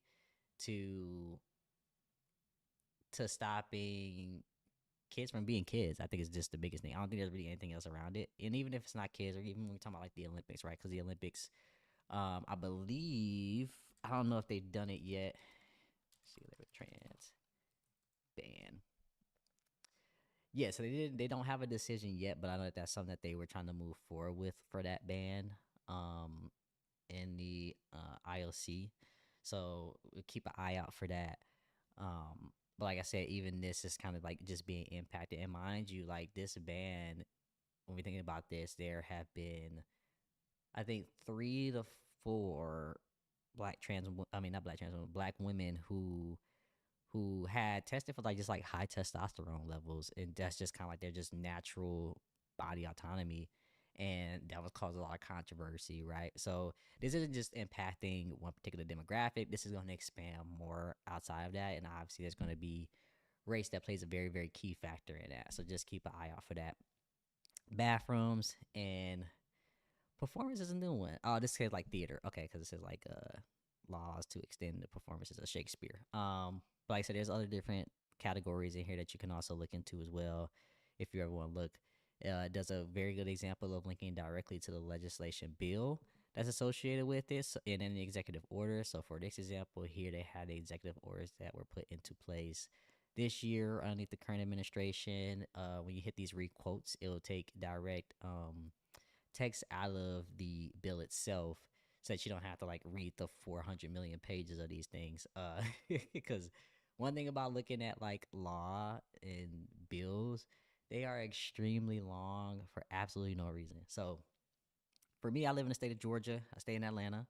to stopping kids from being kids. I think it's just the biggest thing. I don't think there's really anything else around it. And even if it's not kids, or even when we talk about like the Olympics, right? Because the Olympics, I believe, I don't know if they've done it yet. Let's see, they were trans ban. Yeah, so they don't have a decision yet, but I know that that's something that they were trying to move forward with for that ban um in the IOC. So we'll keep an eye out for that. But like I said, even this is kind of like just being impacted. And mind you, like this ban, when we're thinking about this, there have been, I think, 3 to 4 I mean, not black trans women, black women who had tested for like just like high testosterone levels, and that's just kind of like their just natural body autonomy, and that was causing a lot of controversy, right? So this isn't just impacting one particular demographic. This is going to expand more outside of that, and obviously there's going to be race that plays a very very key factor in that. So just keep an eye out for that. Bathrooms and performance is a new one. Oh, this says like theater. Okay, because it says like laws to extend the performances of Shakespeare. But like I said, there's other different categories in here that you can also look into as well, if you ever want to look. It does a very good example of linking directly to the legislation bill that's associated with this and in the executive order. So for this example here, they had the executive orders that were put into place this year underneath the current administration. When you hit these read quotes, it'll take direct text out of the bill itself so that you don't have to like read the 400 million pages of these things. Because one thing about looking at like law and bills, they are extremely long for absolutely no reason. So for me, I live in the state of Georgia. I stay in Atlanta.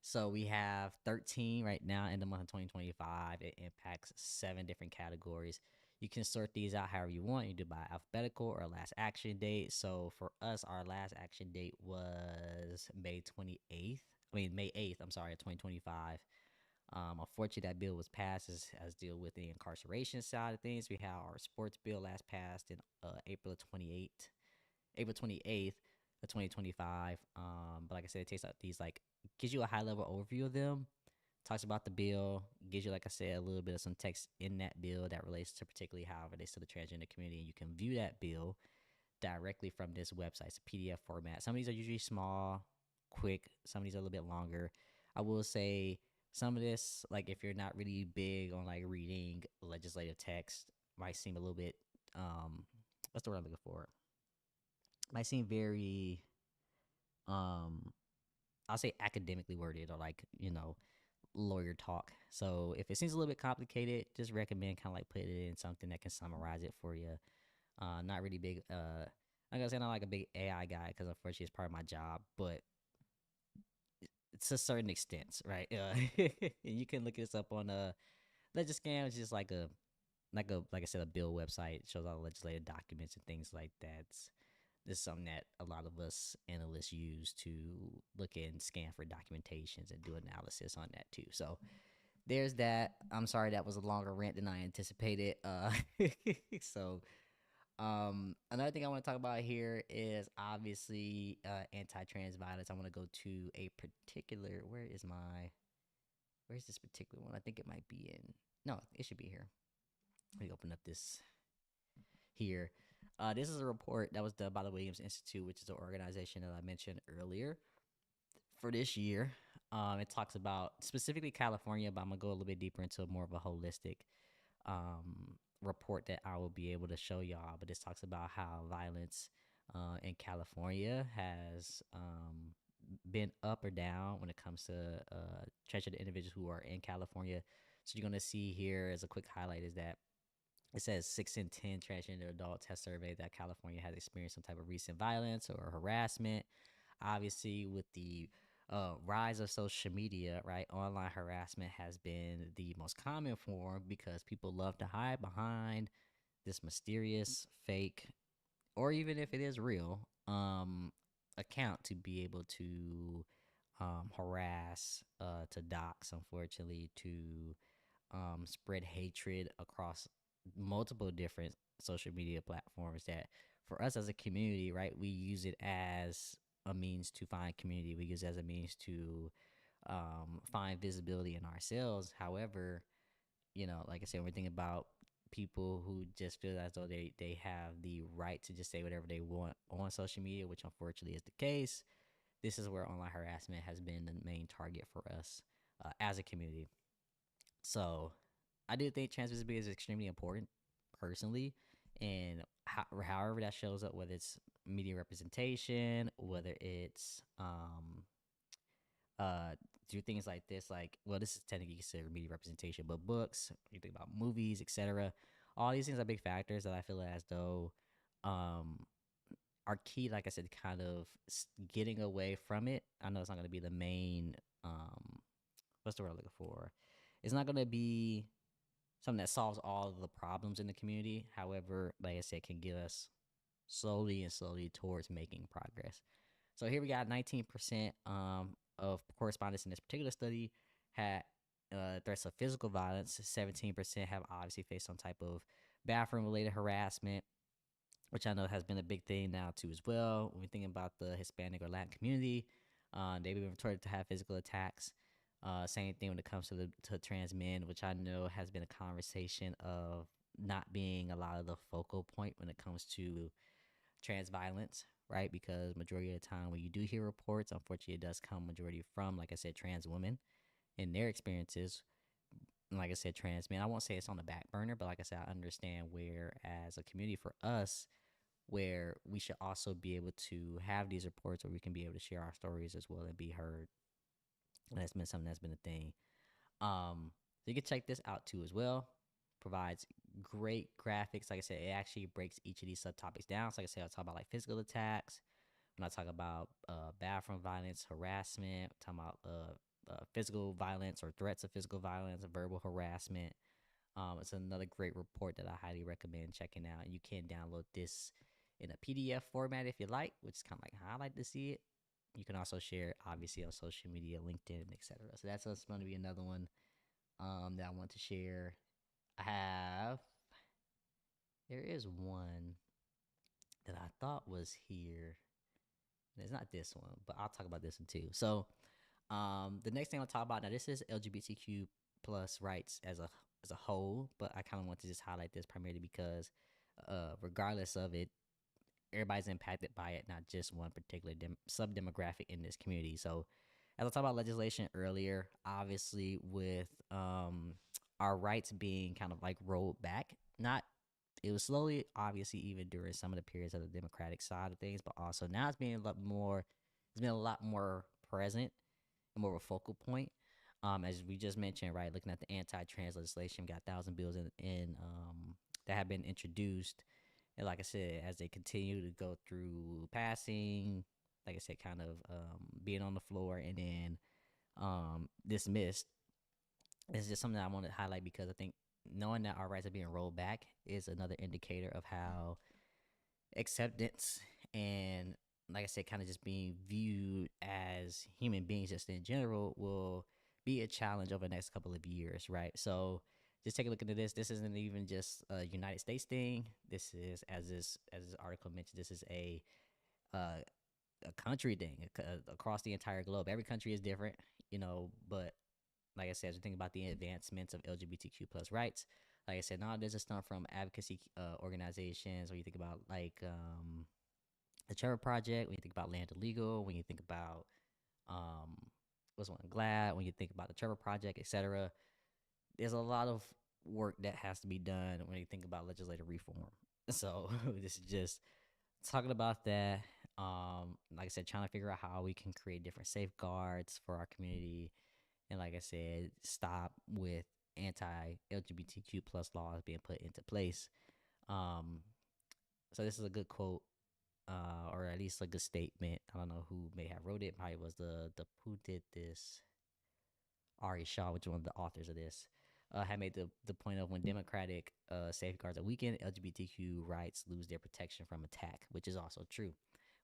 So we have 13 right now in the month of 2025. It impacts 7 different categories. You can sort these out however you want. You do by alphabetical or last action date. So for us, our last action date was May 28th. I mean, May 8th, I'm sorry, 2025. Unfortunately, that bill was passed as deal with the incarceration side of things. We have our sports bill last passed in April 28th of 2025. But like I said, it takes out these like gives you a high level overview of them talks about the bill, gives you, like I said, a little bit of some text in that bill that relates to particularly how it relates to the transgender community. And you can view that bill directly from this website. It's a PDF format. Some of these are usually small, quick. Some of these are a little bit longer. I will say some of this, like if you're not really big on like reading legislative text, might seem a little bit what's the word I'm looking for? Might seem very um I'll say academically worded or like, lawyer talk. So if it seems a little bit complicated, just recommend kind of like putting it in something that can summarize it for you. Not really big. Like I said, I'm not like a big AI guy because unfortunately it's part of my job, but it's a certain extent, right? And you can look this up on Legiscan, which is like I said, a bill website. It shows all the legislative documents and things like that. This is something that a lot of us analysts use to look and scan for documentations and do analysis on that too. So there's that. I'm sorry that was a longer rant than I anticipated. So another thing I want to talk about here is obviously anti-trans violence. I want to go to a particular. Where's this particular one? I think it might be in. No, it should be here. Let me open up this here. This is a report that was done by the Williams Institute, which is an organization that I mentioned earlier for this year. It talks about specifically California, but I'm gonna go a little bit deeper into more of a holistic report that I will be able to show y'all. But this talks about how violence in California has been up or down when it comes to transgender individuals who are in California. So you're gonna see here as a quick highlight is that it says 6 in 10 transgender adults have surveyed that California has experienced some type of recent violence or harassment. Obviously, with the rise of social media, right, online harassment has been the most common form because people love to hide behind this mysterious, fake, or even if it is real, account to be able to harass, to dox, unfortunately, to spread hatred across multiple different social media platforms that for us as a community, right, we use it as a means to find community. We use it as a means to find visibility in ourselves. However, like I said, when we think about people who just feel as though they have the right to just say whatever they want on social media, which unfortunately is the case, this is where online harassment has been the main target for us as a community. So I do think trans visibility is extremely important personally. And however that shows up, whether it's media representation, whether it's uh, do things like this, like, well, this is technically considered media representation, but books, you think about movies, etc. All these things are big factors that I feel as though um, are key, like I said, kind of getting away from it. I know it's not going to be the main, what's the word I'm looking for? It's not going to be something that solves all of the problems in the community. However, like I said, can get us slowly and slowly towards making progress. So here we got 19% of correspondents in this particular study had threats of physical violence. 17% have obviously faced some type of bathroom-related harassment, which I know has been a big thing now too as well. When we think about the Hispanic or Latin community, they've been reported to have physical attacks. Same thing when it comes to to trans men, which I know has been a conversation of not being a lot of the focal point when it comes to trans violence, right? Because majority of the time when you do hear reports, unfortunately, it does come majority from, like I said, trans women and their experiences. And like I said, trans men. I won't say it's on the back burner, but like I said, I understand where as a community for us, where we should also be able to have these reports where we can be able to share our stories as well and be heard. And that's been something that's been a thing. So you can check this out too as well. Provides great graphics. Like I said, it actually breaks each of these subtopics down. So like I said, I'll talk about like physical attacks. When I talk about bathroom violence, harassment, talking about physical violence or threats of physical violence, verbal harassment. It's another great report that I highly recommend checking out. And you can download this in a PDF format if you like, which is kind of like how I like to see it. You can also share it, obviously, on social media, LinkedIn, etc. So that's going to be another one that I want to share. There is one that I thought was here. It's not this one, but I'll talk about this one too. So The next thing I'll talk about now, this is LGBTQ plus rights as a whole, but I kind of want to just highlight this primarily because, regardless of it, everybody's impacted by it, not just one particular sub demographic in this community. So, as I talked about legislation earlier, obviously with our rights being kind of like rolled back, not it was slowly, obviously, even during some of the periods of the Democratic side of things, but also now it's being a lot more. It's been a lot more present and more of a focal point. As we just mentioned, right, looking at the anti-trans legislation, we got 1,000 bills in that have been introduced, and like I said, as they continue to go through passing, like I said, kind of being on the floor and then dismissed, it's just something that I want to highlight because I think knowing that our rights are being rolled back is another indicator of how acceptance and, like I said, kind of just being viewed as human beings just in general will be a challenge over the next couple of years, right? So just take a look into this. This isn't even just a United States thing. This is, as this article mentioned, this is uh, a country thing across the entire globe. Every country is different, but like I said, as we think about the advancements of LGBTQ plus rights, like I said, now there's a stuff from advocacy organizations, or you think about like the Trevor Project, when you think about Land Illegal, when you think about um, what's one Glad, when you think about the Trevor Project, etc. There's a lot of work that has to be done when you think about legislative reform. So this is just talking about that. Like I said, trying to figure out how we can create different safeguards for our community, and like I said, stop with anti-LGBTQ plus laws being put into place. Um, so this is a good quote, or at least a good statement. I don't know who may have wrote it. Probably was the who did this. Ari Shaw, which is one of the authors of this, had made the point of when democratic safeguards are weakened, LGBTQ rights lose their protection from attack, which is also true.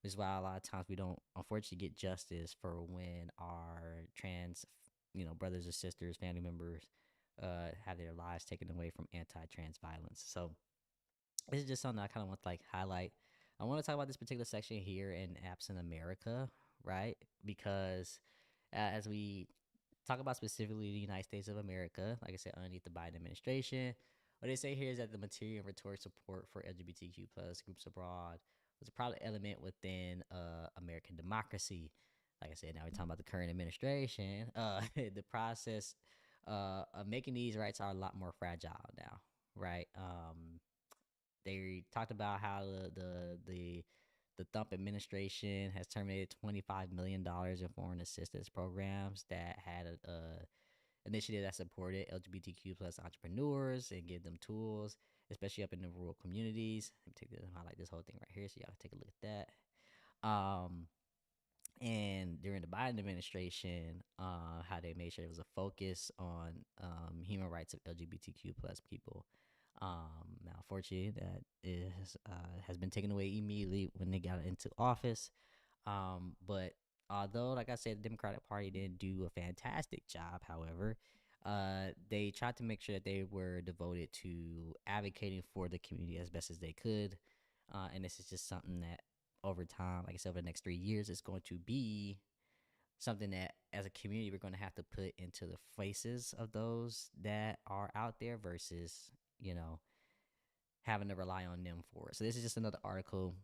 Which is why a lot of times we don't unfortunately get justice for when our trans, brothers or sisters, family members, have their lives taken away from anti-trans violence. So this is just something I kind of want to like highlight. I want to talk about this particular section here in Absent America, right? Because as we talk about specifically the United States of America, like I said, underneath the Biden administration, what they say here is that the material and rhetoric support for LGBTQ plus groups abroad was a proud element within American democracy. Like I said, now we're talking about the current administration. The process of making these rights are a lot more fragile now, right? They talked about how the Trump administration has terminated $25 million in foreign assistance programs that had a initiative that supported LGBTQ plus entrepreneurs and give them tools, especially up in the rural communities. Let me take this and highlight this whole thing right here so y'all can take a look at that. And during the Biden administration, how they made sure there was a focus on human rights of LGBTQ plus people. Now, unfortunately, that is has been taken away immediately when they got into office. But although, like I said, the Democratic Party didn't do a fantastic job, however, they tried to make sure that they were devoted to advocating for the community as best as they could. And this is just something that over time, like I said, over the next 3 years, it's going to be something that as a community we're going to have to put into the faces of those that are out there versus, you know, having to rely on them for it. So this is just another article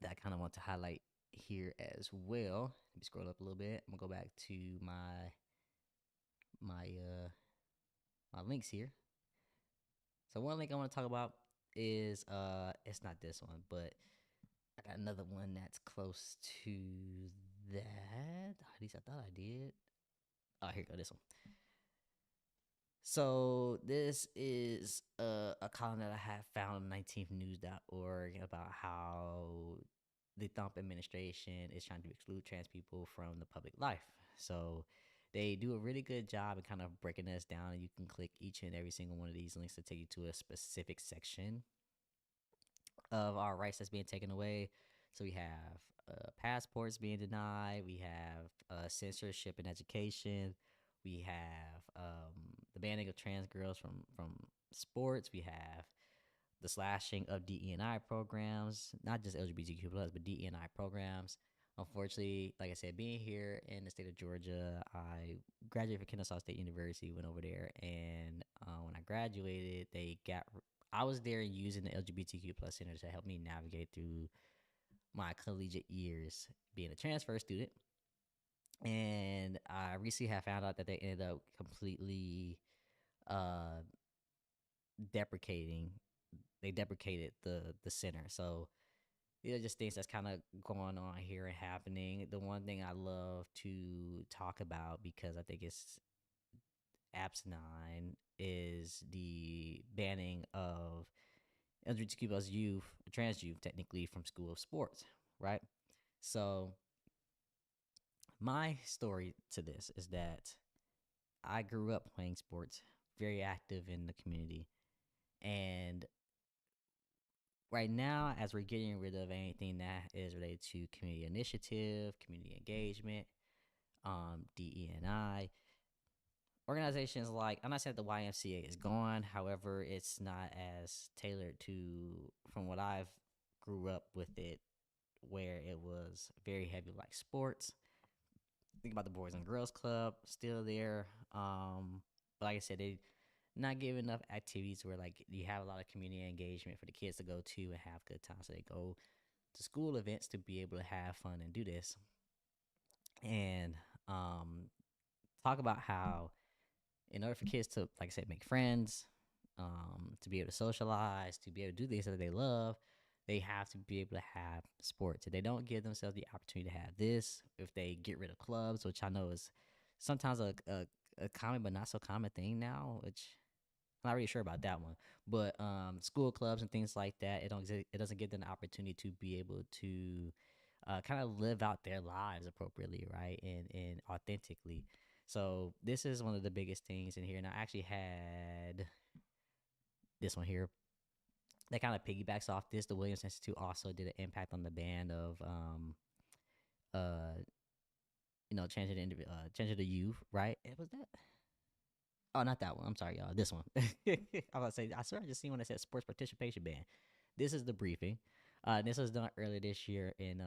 that I kind of want to highlight here as well. Let me scroll up a little bit. I'm gonna go back to my my links here. So one link I want to talk about is it's not this one, but I got another one that's close to that. At least I thought I did. Oh, here you go. This one. So this is a column that I have found on 19thnews.org about how the Trump administration is trying to exclude trans people from the public life. So they do a really good job of kind of breaking this down. You can click each and every single one of these links to take you to a specific section of our rights that's being taken away. So we have passports being denied. We have censorship in education. We have the banning of trans girls from sports. We have the slashing of DEI programs, not just LGBTQ plus, but DEI programs. Unfortunately, like I said, being here in the state of Georgia, I graduated from Kennesaw State University, went over there, and when I graduated, I was there using the LGBTQ plus center to help me navigate through my collegiate years being a transfer student. And I recently have found out that they ended up completely uh, deprecating. They deprecated the center. So these are just things that's kind of going on here and happening. The one thing I love to talk about, because I think it's abstinine, is the banning of LGBTQ plus youth, trans youth, technically from school of sports, right? So my story to this is that I grew up playing sports, very active in the community, and right now, as we're getting rid of anything that is related to community initiative, community engagement, DE&I, organizations like, I'm not saying the YMCA is gone. However, it's not as tailored to, from what I've grew up with it, where it was very heavy like sports. Think about the Boys and Girls Club, still there. But like I said, they not give enough activities where like you have a lot of community engagement for the kids to go to and have good time. So they go to school events to be able to have fun and do this. And um, talk about how, in order for kids to, like I said, make friends, to be able to socialize, to be able to do things that they love, they have to be able to have sports. If they don't give themselves the opportunity to have this, if they get rid of clubs, which I know is sometimes a common but not so common thing now, which I'm not really sure about that one. But school clubs and things like that, it doesn't give them the opportunity to be able to kind of live out their lives appropriately, right, and authentically. So this is one of the biggest things in here, and I actually had this one here that kind of piggybacks off this. The Williams Institute also did an impact on the ban of uh transgender youth, right? It was that. Oh, not that one. I'm sorry, y'all. This one. I was about to say, I swear I just seen one that said sports participation ban. This is the briefing. This was done earlier this year in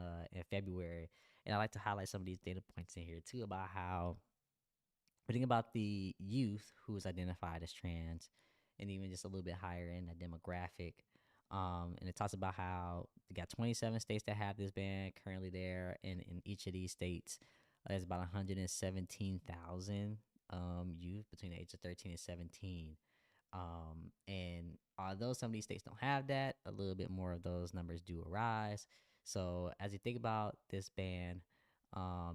February, and I like to highlight some of these data points in here too about how we think about the youth who is identified as trans, and even just a little bit higher in the demographic. And it talks about how we got 27 states that have this ban currently there, and in each of these states, there's about 117,000 youth between the age of 13 and 17. And although some of these states don't have that, a little bit more of those numbers do arise. So as you think about this ban,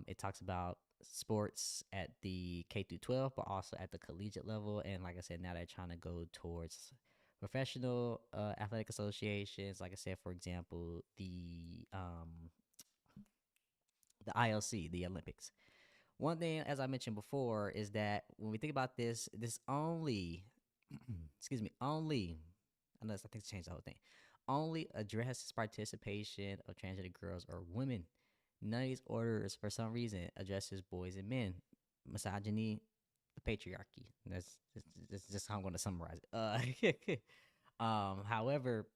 it talks about sports at the K through 12, but also at the collegiate level. And like I said, now they're trying to go towards professional athletic associations. Like I said, for example, the ILC, the Olympics. One thing, as I mentioned before, is that when we think about this only, excuse me, only, unless I think it's changed the whole thing, only addresses participation of transgender girls or women. None of these orders, for some reason, addresses boys and men. Misogyny, the patriarchy. That's just how I'm going to summarize it. However,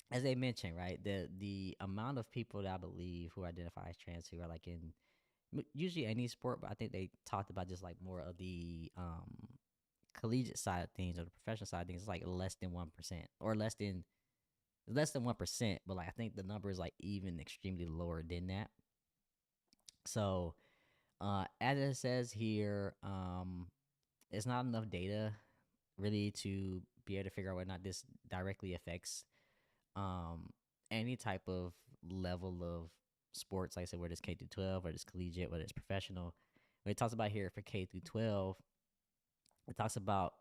as they mentioned, right, the amount of people that I believe who identify as trans who are like in usually any sport, but I think they talked about just like more of the collegiate side of things or the professional side of things. It's like less than 1% or less than 1%, but like I think the number is like even extremely lower than that. So as it says here, it's not enough data really to be able to figure out whether or not this directly affects um, any type of level of sports. Like I said, whether it's K through 12, whether it's collegiate, whether it's professional. When it talks about here for K through 12, it talks about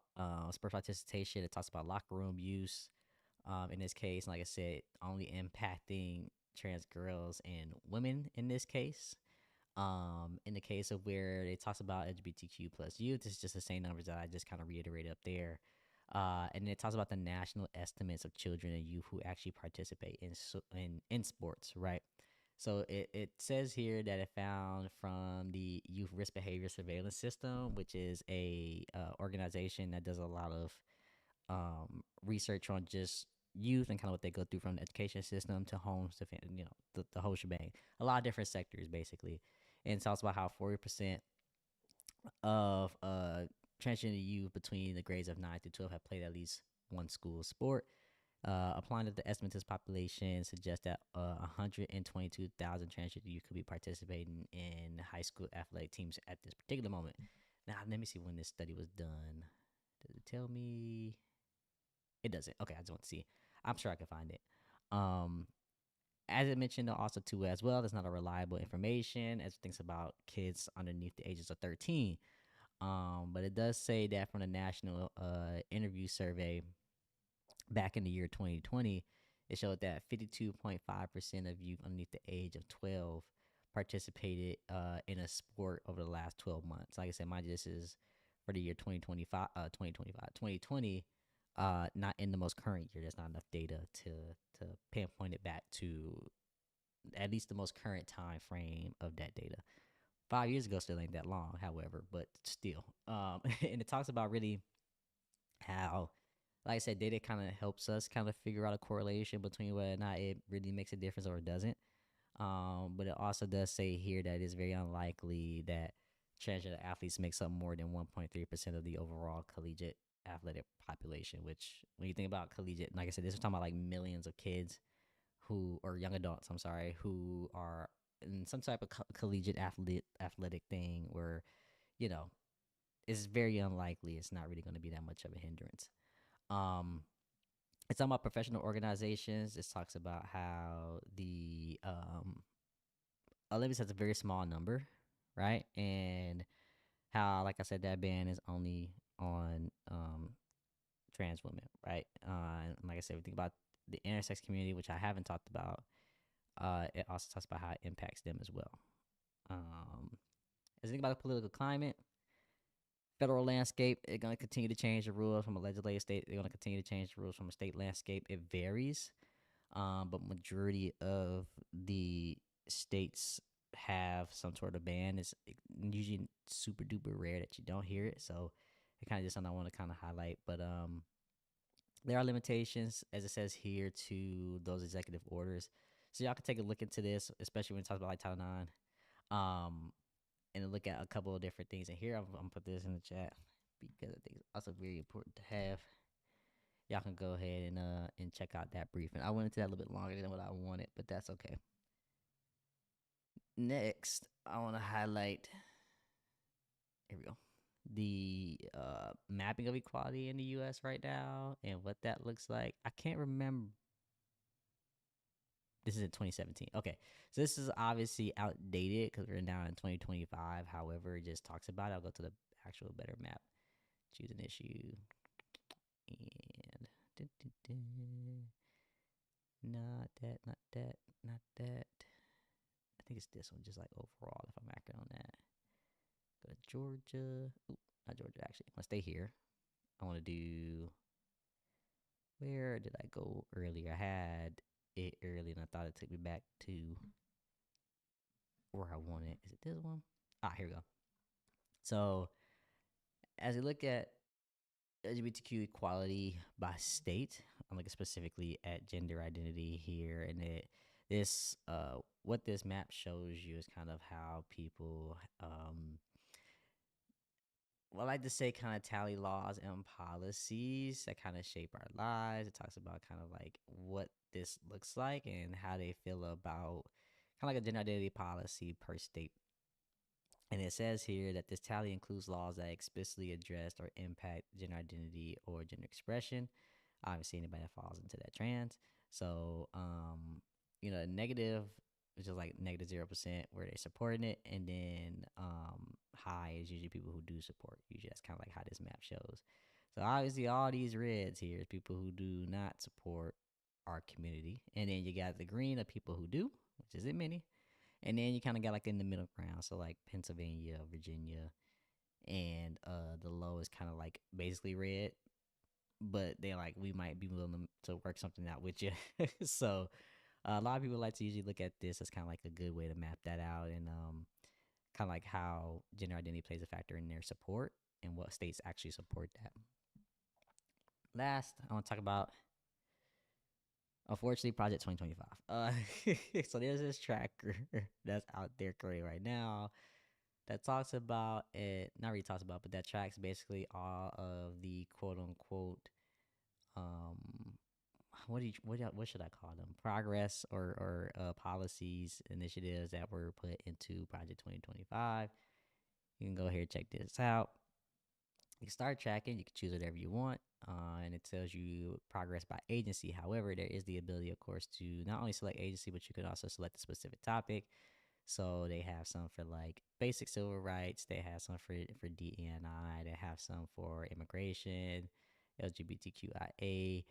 sports participation. It talks about locker room use. In this case, like I said, only impacting trans girls and women in this case. In the case of where it talks about LGBTQ plus youth, it's just the same numbers that I just kind of reiterated up there. And then it talks about the national estimates of children and youth who actually participate in sports, right? So it says here that it found from the Youth Risk Behavior Surveillance System, which is a organization that does a lot of research on just youth and kind of what they go through from the education system to homes to the whole shebang. A lot of different sectors basically, and it talks about how 40% of transgender youth between the grades of 9 through 12 have played at least one school sport. Applying to the estimate to this population suggests that 122,000 transgender youth could be participating in high school athletic teams at this particular moment. Now, let me see when this study was done. Does it tell me? It doesn't. Okay, I just want to see. I'm sure I can find it. Um, as it mentioned also too as well, there's not a reliable information as it thinks about kids underneath the ages of 13. But it does say that from the National Interview Survey back in the year 2020, it showed that 52.5% of youth underneath the age of 12 participated in a sport over the last 12 months. Like I said, mind you, this is for the year 2020, not in the most current year. There's not enough data to pinpoint it back to at least the most current time frame of that data. 5 years ago still ain't that long, however, but still. And it talks about really how, like I said, data kind of helps us kind of figure out a correlation between whether or not it really makes a difference or it doesn't. But it also does say here that it's very unlikely that transgender athletes make up more than 1.3% of the overall collegiate athletic population, which when you think about collegiate, like I said, this is talking about like millions of kids who, or young adults, I'm sorry, who are in some type of collegiate athletic thing where, you know, it's very unlikely it's not really going to be that much of a hindrance. Um, it's talking about professional organizations. It talks about how the Olympics has a very small number, right? And how, like I said, that ban is only on trans women, right? And like I said, we think about the intersex community, which I haven't talked about. It also talks about how it impacts them as well. As you think about the political climate, federal landscape, they're going to continue to change the rules from a legislative state. They're going to continue to change the rules from a state landscape. It varies, but majority of the states have some sort of ban. It's usually super duper rare that you don't hear it. So it kind of just something I want to kind of highlight. But there are limitations, as it says here, to those executive orders. So y'all can take a look into this, especially when it talks about like Title IX, and look at a couple of different things. And here I'm gonna put this in the chat because I think it's also very important to have. Y'all can go ahead and check out that briefing. I went into that a little bit longer than what I wanted, but that's okay. Next, I want to highlight. Here we go. The mapping of equality in the U.S. right now and what that looks like. I can't remember. This is in 2017. Okay, so this is obviously outdated because we're now in 2025. However, it just talks about it. I'll go to the actual better map. Choose an issue. And not that, not that, not that. I think it's this one, just like overall, if I'm accurate on that. Go to Georgia. Ooh, not Georgia, actually. I want to stay here. I want to do. Where did I go earlier? I had it early and I thought it took me back to where I wanted. Is it this one? Ah, here we go. So, as we look at LGBTQ equality by state, I'm looking specifically at gender identity here, and this what this map shows you is kind of how people well, I like to say kind of tally laws and policies that kind of shape our lives. It talks about kind of like what this looks like and how they feel about kind of like a gender identity policy per state. And it says here that this tally includes laws that explicitly address or impact gender identity or gender expression. Obviously, anybody that falls into that trans. So, negative, which is like -0%, where they're supporting it, and then high is usually people who do support. Usually, that's kind of like how this map shows. So, obviously, all these reds here is people who do not support our community, and then you got the green of people who do, which isn't many, and then you kind of got like in the middle ground, so like Pennsylvania, Virginia, and the low is kind of like basically red, but they're like we might be willing to work something out with you. So a lot of people like to usually look at this as kind of like a good way to map that out and kind of like how gender identity plays a factor in their support and what states actually support that. Last, I want to talk about Unfortunately, Project 2025. So there's this tracker that's out there currently right now that talks about it. Not really talks about, but that tracks basically all of the quote unquote um what should I call them? Progress or policies, initiatives that were put into Project 2025. You can go here and check this out. You can start tracking. You can choose whatever you want, and it tells you progress by agency. However, there is the ability, of course, to not only select agency, but you can also select a specific topic. So they have some for like basic civil rights. They have some for DEI. They have some for immigration, LGBTQIA,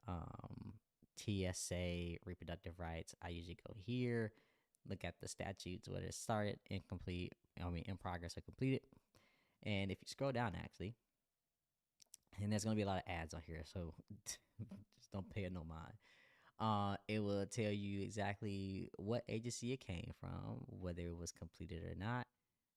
um, TSA, reproductive rights. I usually go here, look at the statutes, whether it's started, incomplete, in progress or completed. And if you scroll down, actually, and there's gonna be a lot of ads on here, so just don't pay it no mind. It will tell you exactly what agency it came from, whether it was completed or not,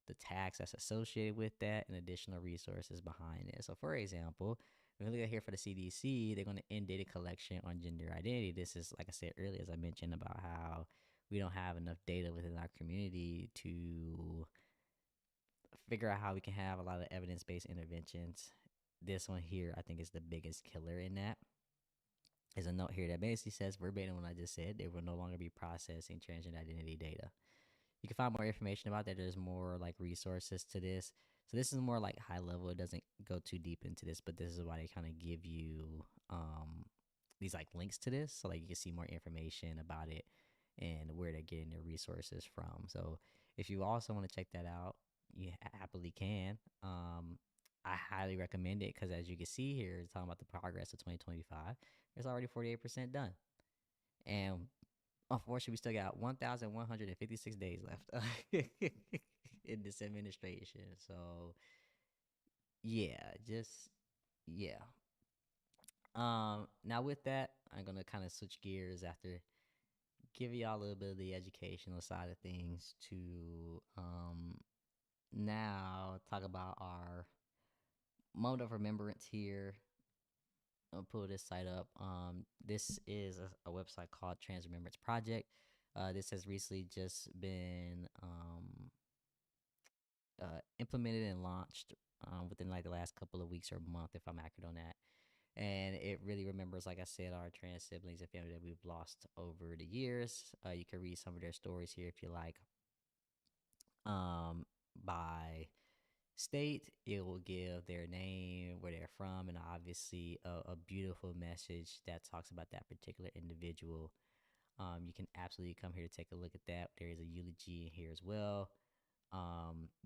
the tax that's associated with that, and additional resources behind it. So, for example, if we look at here for the CDC, they're going to end data collection on gender identity. This is, like I said earlier, as I mentioned, about how we don't have enough data within our community to figure out how we can have a lot of evidence based interventions. This one here, I think, is the biggest killer in that. There's a note here that basically says verbatim what I just said. They will no longer be processing transgender identity data. You can find more information about that. There's more like resources to this. So this is more like high level. It doesn't go too deep into this, but this is why they kind of give you these like links to this, so like you can see more information about it and where they're getting their resources from. So if you also want to check that out, you happily can. I highly recommend it because as you can see here, it's talking about the progress of 2025. It's already 48% done, and unfortunately, we still got 1,156 days left in this administration. So yeah, just yeah. Now with that, I'm gonna kind of switch gears after give y'all a little bit of the educational side of things to now talk about our moment of remembrance here. I'll pull this site up. This is a website called Remembrance Project. This has recently just been implemented and launched within like the last couple of weeks or month, if I'm accurate on that. And it really remembers, like I said, our trans siblings and family that we've lost over the years. You can read some of their stories here if you like. Um, by state, it will give their name, where they're from, and obviously a beautiful message that talks about that particular individual. You can absolutely come here to take a look at that. There is a eulogy in here as well,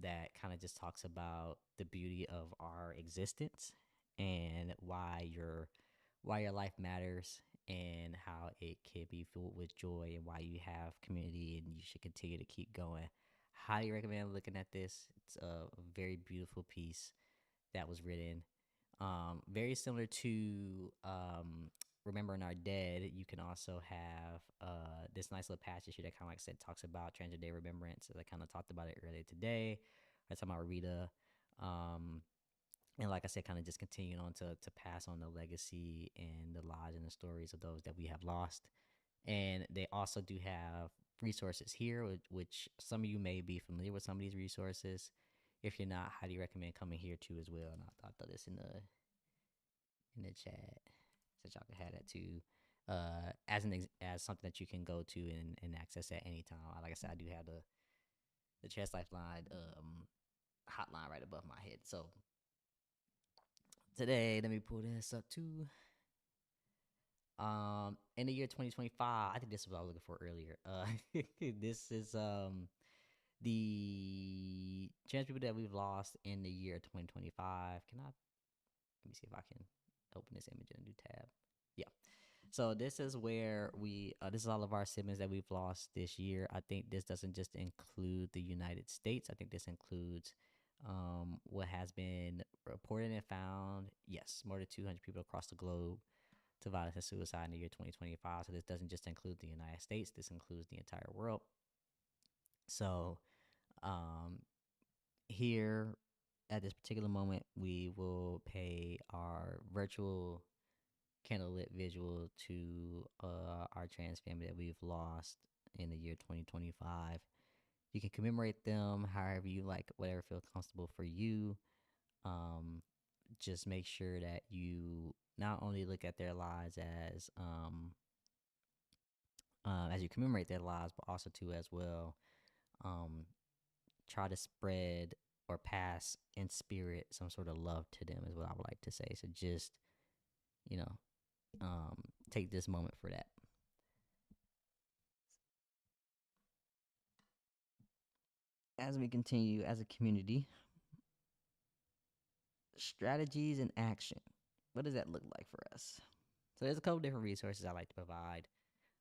that kind of just talks about the beauty of our existence and why your life matters and how it can be filled with joy and why you have community and you should continue to keep going. Highly recommend looking at this. It's a very beautiful piece that was written. Very similar to Remembering Our Dead, you can also have this nice little passage here that kind of, like I said, talks about Transgender Day of Remembrance. As I kind of talked about it earlier today. I talking about Rita. Um, and like I said, kind of just continuing on to pass on the legacy and the lives and the stories of those that we have lost. And they also do have resources here, which some of you may be familiar with some of these resources. If you're not, highly recommend coming here too as well. And I'll throw this in the chat so y'all can have that too. As something that you can go to and access at any time. Like I said, I do have the Chest Lifeline hotline right above my head. So today, let me pull this up too. In the year 2025, I think this is what I was looking for earlier. This is the trans people that we've lost in the year 2025. Let me see if I can open this image in a new tab. Yeah. So this is where this is all of our siblings that we've lost this year. I think this doesn't just include the United States. I think this includes what has been reported and found. Yes, more than 200 people across the globe to violence and suicide in the year 2025. So this doesn't just include the United States. This includes the entire world. So um, here at this particular moment, we will pay our virtual candlelit visual to our trans family that we've lost in the year 2025. You can commemorate them however you like, whatever feels comfortable for you. Um, just make sure that you not only look at their lives as you commemorate their lives, but also too as well. Um, try to spread or pass in spirit some sort of love to them is what I would like to say. So just you know, take this moment for that. As we continue as a community, strategies and action. What does that look like for us? So there's a couple different resources I like to provide.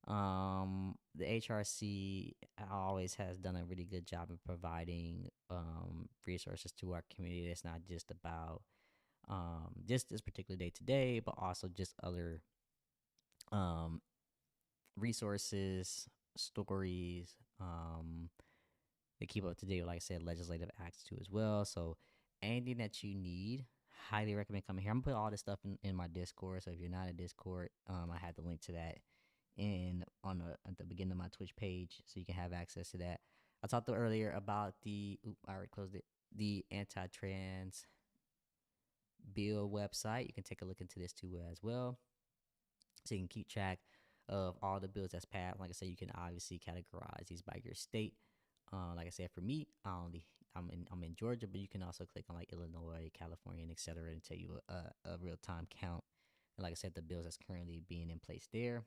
The HRC always has done a really good job of providing resources to our community. It's not just about just this particular day today, but also just other um, resources, stories, to keep up to date with, like I said, legislative acts too as well. So anything that you need, highly recommend coming here. I'm gonna put all this stuff in my Discord. So if you're not in Discord, I had the link to that in on at the beginning of my Twitch page, so you can have access to that. I talked earlier about I already closed it. The anti-trans bill website. You can take a look into this too as well, so you can keep track of all the bills that's passed. Like I said, you can obviously categorize these by your state. Like I said, for me, I'm in Georgia, but you can also click on like Illinois, California, and etc. and tell you a real time count. And like I said, the bills that's currently being in place there.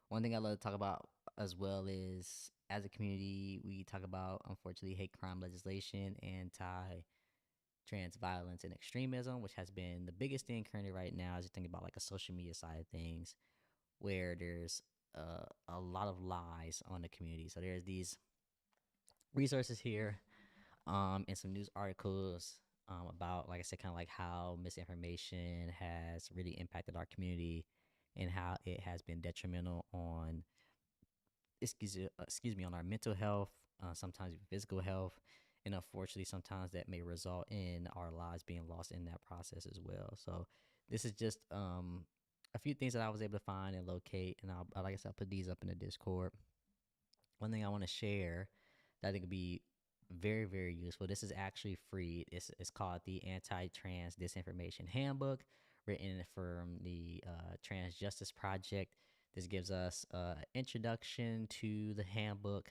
One thing I love to talk about as well is, as a community, we talk about, unfortunately, hate crime legislation, anti-trans violence, and extremism, which has been the biggest thing currently right now. As you think about like a social media side of things, where there's a lot of lies on the community. So there's these resources here, and some news articles about, like I said, kind of like how misinformation has really impacted our community and how it has been detrimental on excuse me on our mental health, sometimes physical health, and unfortunately sometimes that may result in our lives being lost in that process as well. So this is just a few things that I was able to find and locate, and like I said, I'll put these up in the Discord. One thing I want to share that I think would be very, very useful. This is actually free. It's called the Anti-Trans Disinformation Handbook, written from the Trans Justice Project. This gives us an introduction to the handbook,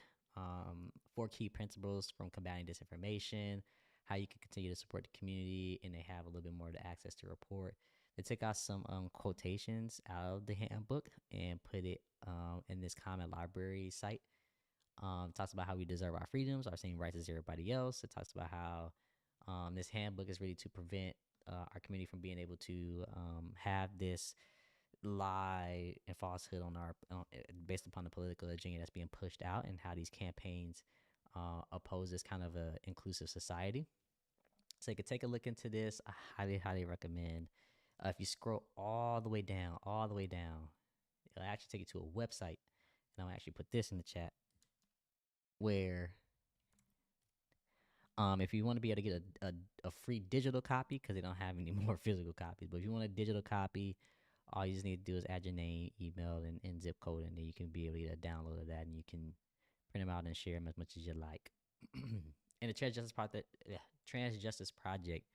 4 key principles from combating disinformation, how you can continue to support the community, and they have a little bit more to access to report. They took out some quotations out of the handbook and put it in this common library site. Talks about how we deserve our freedoms, our same rights as everybody else. It talks about how this handbook is really to prevent our community from being able to have this lie and falsehood on our based upon the political agenda that's being pushed out, and how these campaigns oppose this kind of a inclusive society. So you could take a look into this. I highly, highly recommend. If you scroll all the way down, it'll actually take you to a website, and I'll actually put this in the chat where if you want to be able to get a free digital copy, because they don't have any more physical copies, but if you want a digital copy, all you just need to do is add your name, email, and zip code, and then you can be able to download that, and you can print them out and share them as much as you like. And the Trans Justice Project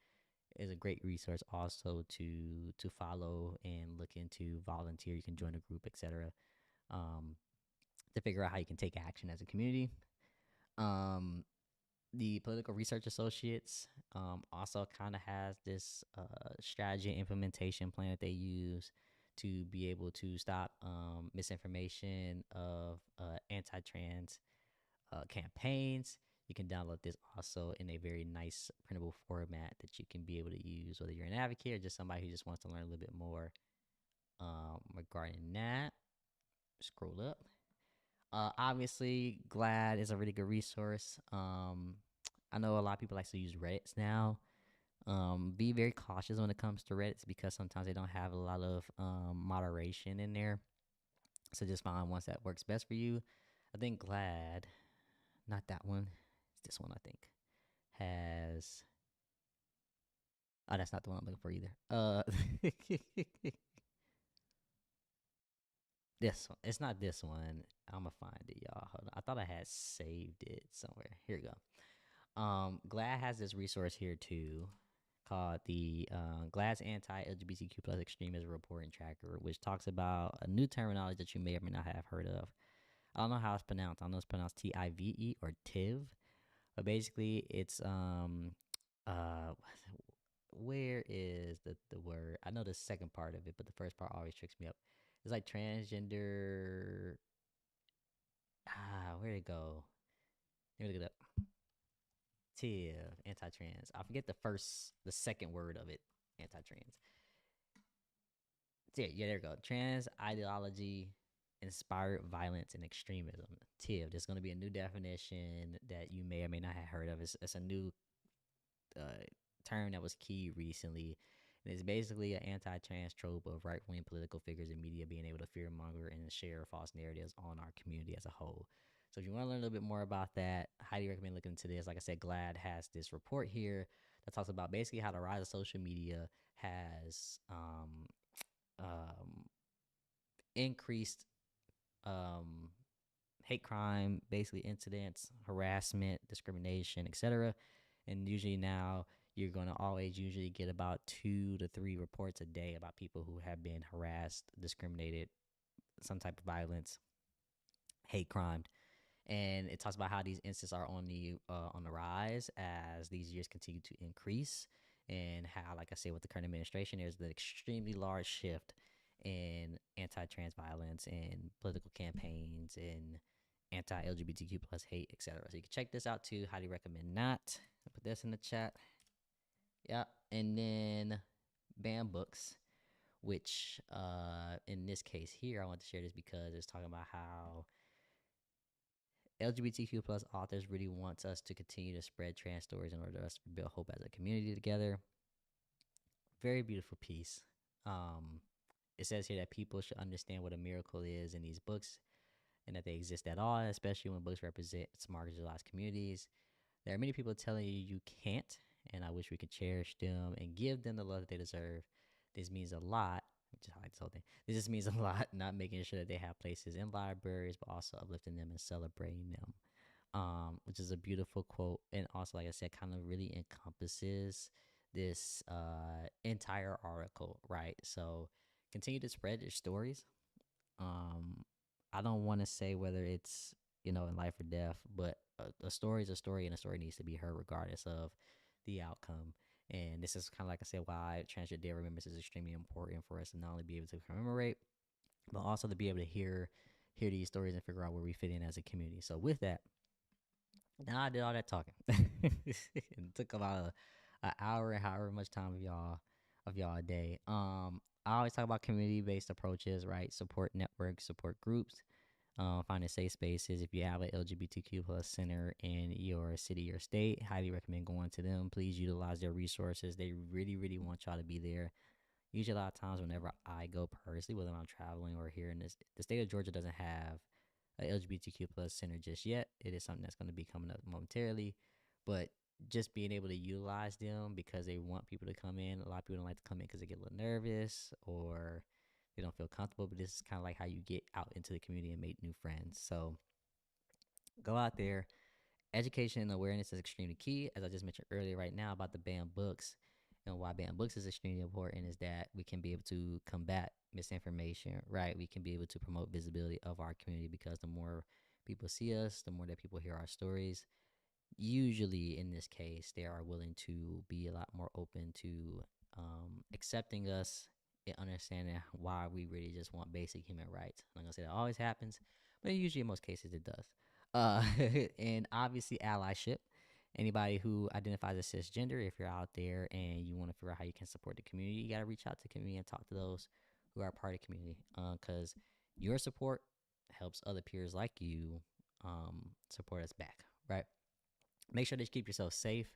is a great resource also to follow and look into. Volunteer, you can join a group, etc. Um, to figure out how you can take action as a community. Um, the Political Research Associates also kind of has this strategy and implementation plan that they use to be able to stop misinformation of anti-trans campaigns. You can download this also in a very nice printable format that you can be able to use, whether you're an advocate or just somebody who just wants to learn a little bit more regarding that. Scroll up. Obviously, GLAD is a really good resource. I know a lot of people like to use Reddits now. Be very cautious when it comes to Reddits, because sometimes they don't have a lot of moderation in there. So just find ones that works best for you. I think GLAD, not that one, it's this one I think, has. Oh, that's not the one I'm looking for either. This one. It's not this one. I'm gonna find it, y'all. Hold on. I thought I had saved it somewhere. Here we go. GLAD has this resource here too, called the GLAD's Anti-LGBTQ plus Extremism Reporting Tracker, which talks about a new terminology that you may or may not have heard of. I don't know how it's pronounced. I don't know it's pronounced TIVE or TIV, but basically it's uh where is the word? I know the second part of it, but the first part always tricks me up. It's like transgender. Where'd it go? Let me look it up. TIV, anti-trans. I forget the second word of it, anti-trans. Yeah, there you go. Trans ideology inspired violence and extremism. TIV. There's going to be a new definition that you may or may not have heard of. It's a new uh, term that was key recently. And it's basically an anti-trans trope of right-wing political figures and media being able to fearmonger and share false narratives on our community as a whole. So if you want to learn a little bit more about that, I highly recommend looking into this. Like I said, GLAD has this report here that talks about basically how the rise of social media has um, increased um, hate crime, basically incidents, harassment, discrimination, etc. And usually now you're going to always usually get about 2 to 3 reports a day about people who have been harassed, discriminated, some type of violence, hate crime. And it talks about how these incidents are on the rise as these years continue to increase, and how, like I said, with the current administration, there's the extremely large shift in anti-trans violence and political campaigns and anti-LGBTQ plus hate, etc. So you can check this out too. Highly recommend that. I'll put this in the chat. Yeah, and then BAM Books, which in this case here, I want to share this because it's talking about how LGBTQ plus authors really wants us to continue to spread trans stories in order for us to build hope as a community together. Very beautiful piece. Um, it says here that people should understand what a miracle is in these books and that they exist at all, especially when books represent marginalized communities. There are many people telling you you can't, and I wish we could cherish them and give them the love that they deserve. This means a lot. Just like this whole thing. This just means a lot, not making sure that they have places in libraries, but also uplifting them and celebrating them. Which is a beautiful quote, and also, like I said, kind of really encompasses this entire article, right? So continue to spread your stories. um I don't want to say whether it's, in life or death, but a story is a story, and a story needs to be heard regardless of the outcome. And this is kind of, like I said, why Transgender Day of Remembrance is extremely important for us to not only be able to commemorate, but also to be able to hear these stories and figure out where we fit in as a community. So with that, now I did all that talking. It took about an hour and however much time of y'all a day. I always talk about community based approaches, right? Support networks, support groups, finding safe spaces. If you have an LGBTQ plus center in your city or state, highly recommend going to them. Please utilize their resources. They really, really want y'all to be there. Usually, a lot of times, whenever I go personally, whether I'm traveling or here in the state of Georgia doesn't have a LGBTQ plus center just yet. It is something that's going to be coming up momentarily, but just being able to utilize them because they want people to come in. A lot of people don't like to come in because they get a little nervous or they don't feel comfortable. But this is kind of like how you get out into the community and make new friends. So go out there. Education and awareness is extremely key. As I just mentioned earlier, right now about the banned books, and why banned books is extremely important is that we can be able to combat misinformation, right? We can be able to promote visibility of our community because the more people see us, the more that people hear our stories. Usually, in this case, they are willing to be a lot more open to accepting us and understanding why we really just want basic human rights. I'm not gonna say that always happens, but usually in most cases it does. Uh, and obviously allyship. Anybody who identifies as cisgender, if you're out there and you want to figure out how you can support the community, you got to reach out to the community and talk to those who are part of the community, because your support helps other peers like you support us back, right? Make sure that you keep yourself safe.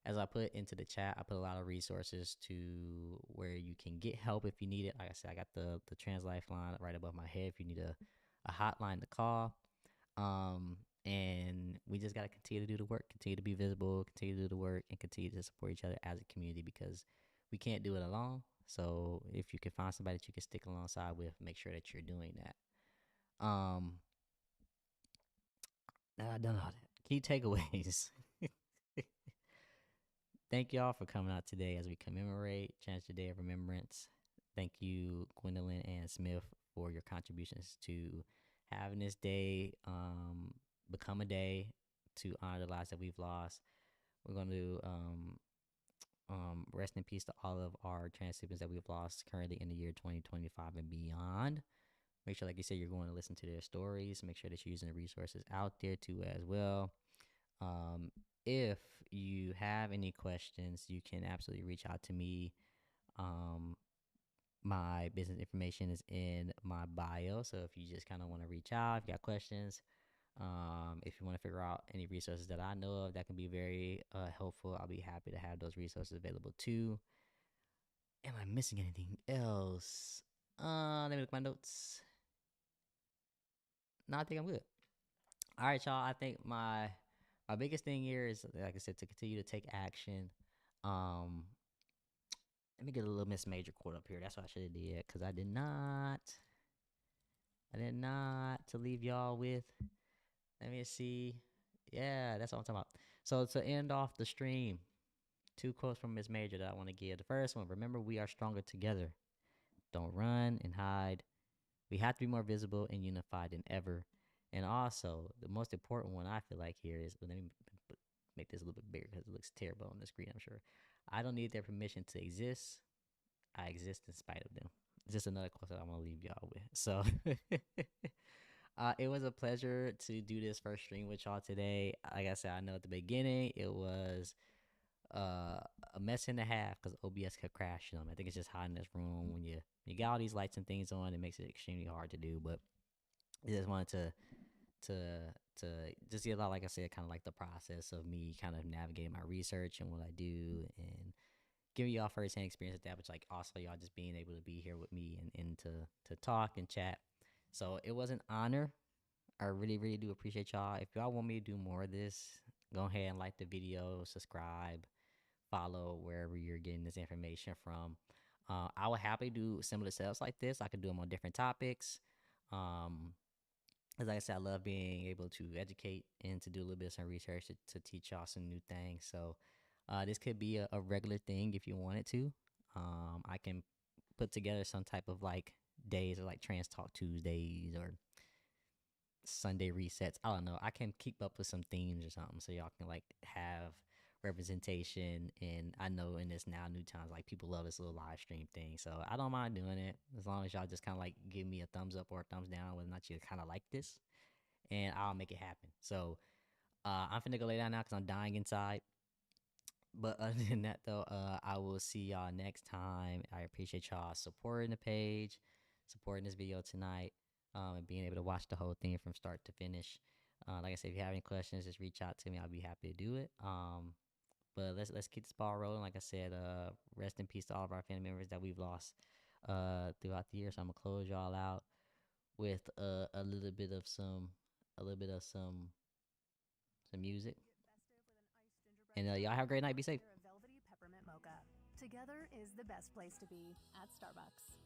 As I put into the chat, I put a lot of resources to where you can get help if you need it. Like I said, I got the Trans Lifeline right above my head if you need a hotline to call. And we just got to continue to do the work, continue to be visible, continue to do the work, and continue to support each other as a community because we can't do it alone. So if you can find somebody that you can stick alongside with, make sure that you're doing that. Um, now I done all that. Key takeaways. Thank y'all for coming out today as we commemorate Transgender Day of Remembrance. Thank you, Gwendolyn and Smith, for your contributions to having this day become a day to honor the lives that we've lost. We're going to rest in peace to all of our trans siblings that we've lost currently in the year 2025 and beyond. Make sure, like you said, you're going to listen to their stories. Make sure that you're using the resources out there too as well. Um, if you have any questions, you can absolutely reach out to me. Um, my business information is in my bio. So if you just kind of want to reach out, if you got questions, if you want to figure out any resources that I know of that can be very helpful, I'll be happy to have those resources available too. Am I missing anything else? Let me look at my notes. No, I think I'm good. All right, y'all. I think my biggest thing here is, like I said, to continue to take action. Um, Let me get a little Miss Major quote up here. That's what I should have did because I did not. I did not to leave y'all with. Let me see. Yeah, that's what I'm talking about. So to end off the stream, two quotes from Miss Major that I want to give. The first one: remember, we are stronger together. Don't run and hide. We have to be more visible and unified than ever. And also, the most important one I feel like here is, let me make this a little bit bigger because it looks terrible on the screen, I'm sure. I don't need their permission to exist. I exist in spite of them. It's just another quote that I'm going to leave y'all with. So, it was a pleasure to do this first stream with y'all today. Like I said, I know at the beginning it was uh, a mess and a half because OBS kept crashing on me. I think it's just hot in this room when you got all these lights and things on. It makes it extremely hard to do. But I just wanted to to just get a lot, like I said, kind of like the process of me kind of navigating my research and what I do and giving y'all firsthand experience with that, but like also y'all just being able to be here with me and to talk and chat. So it was an honor. I really, really do appreciate y'all. If y'all want me to do more of this, go ahead and like the video, subscribe, follow wherever you're getting this information from. I would happily do similar setups like this. I could do them on different topics. Um, as like I said, I love being able to educate and to do a little bit of some research to teach y'all some new things. So this could be a regular thing if you wanted to. I can put together some type of like days or like Trans Talk Tuesdays or Sunday resets. I don't know. I can keep up with some themes or something so y'all can like have representation. And I know in this now new times, like people love this little live stream thing. So I don't mind doing it as long as y'all just kind of like give me a thumbs up or a thumbs down whether or not you kind of like this, and I'll make it happen. So I'm finna go lay down now because I'm dying inside. But other than that, though, I will see y'all next time. I appreciate y'all supporting the page, supporting this video tonight, and being able to watch the whole thing from start to finish. Like I said, if you have any questions, just reach out to me. I'll be happy to do it. But let's keep this ball rolling. Like I said, rest in peace to all of our family members that we've lost throughout the year. So I'm gonna close y'all out with a little bit of some music. And y'all have a great night. Be safe. Together is the best place to be at Starbucks.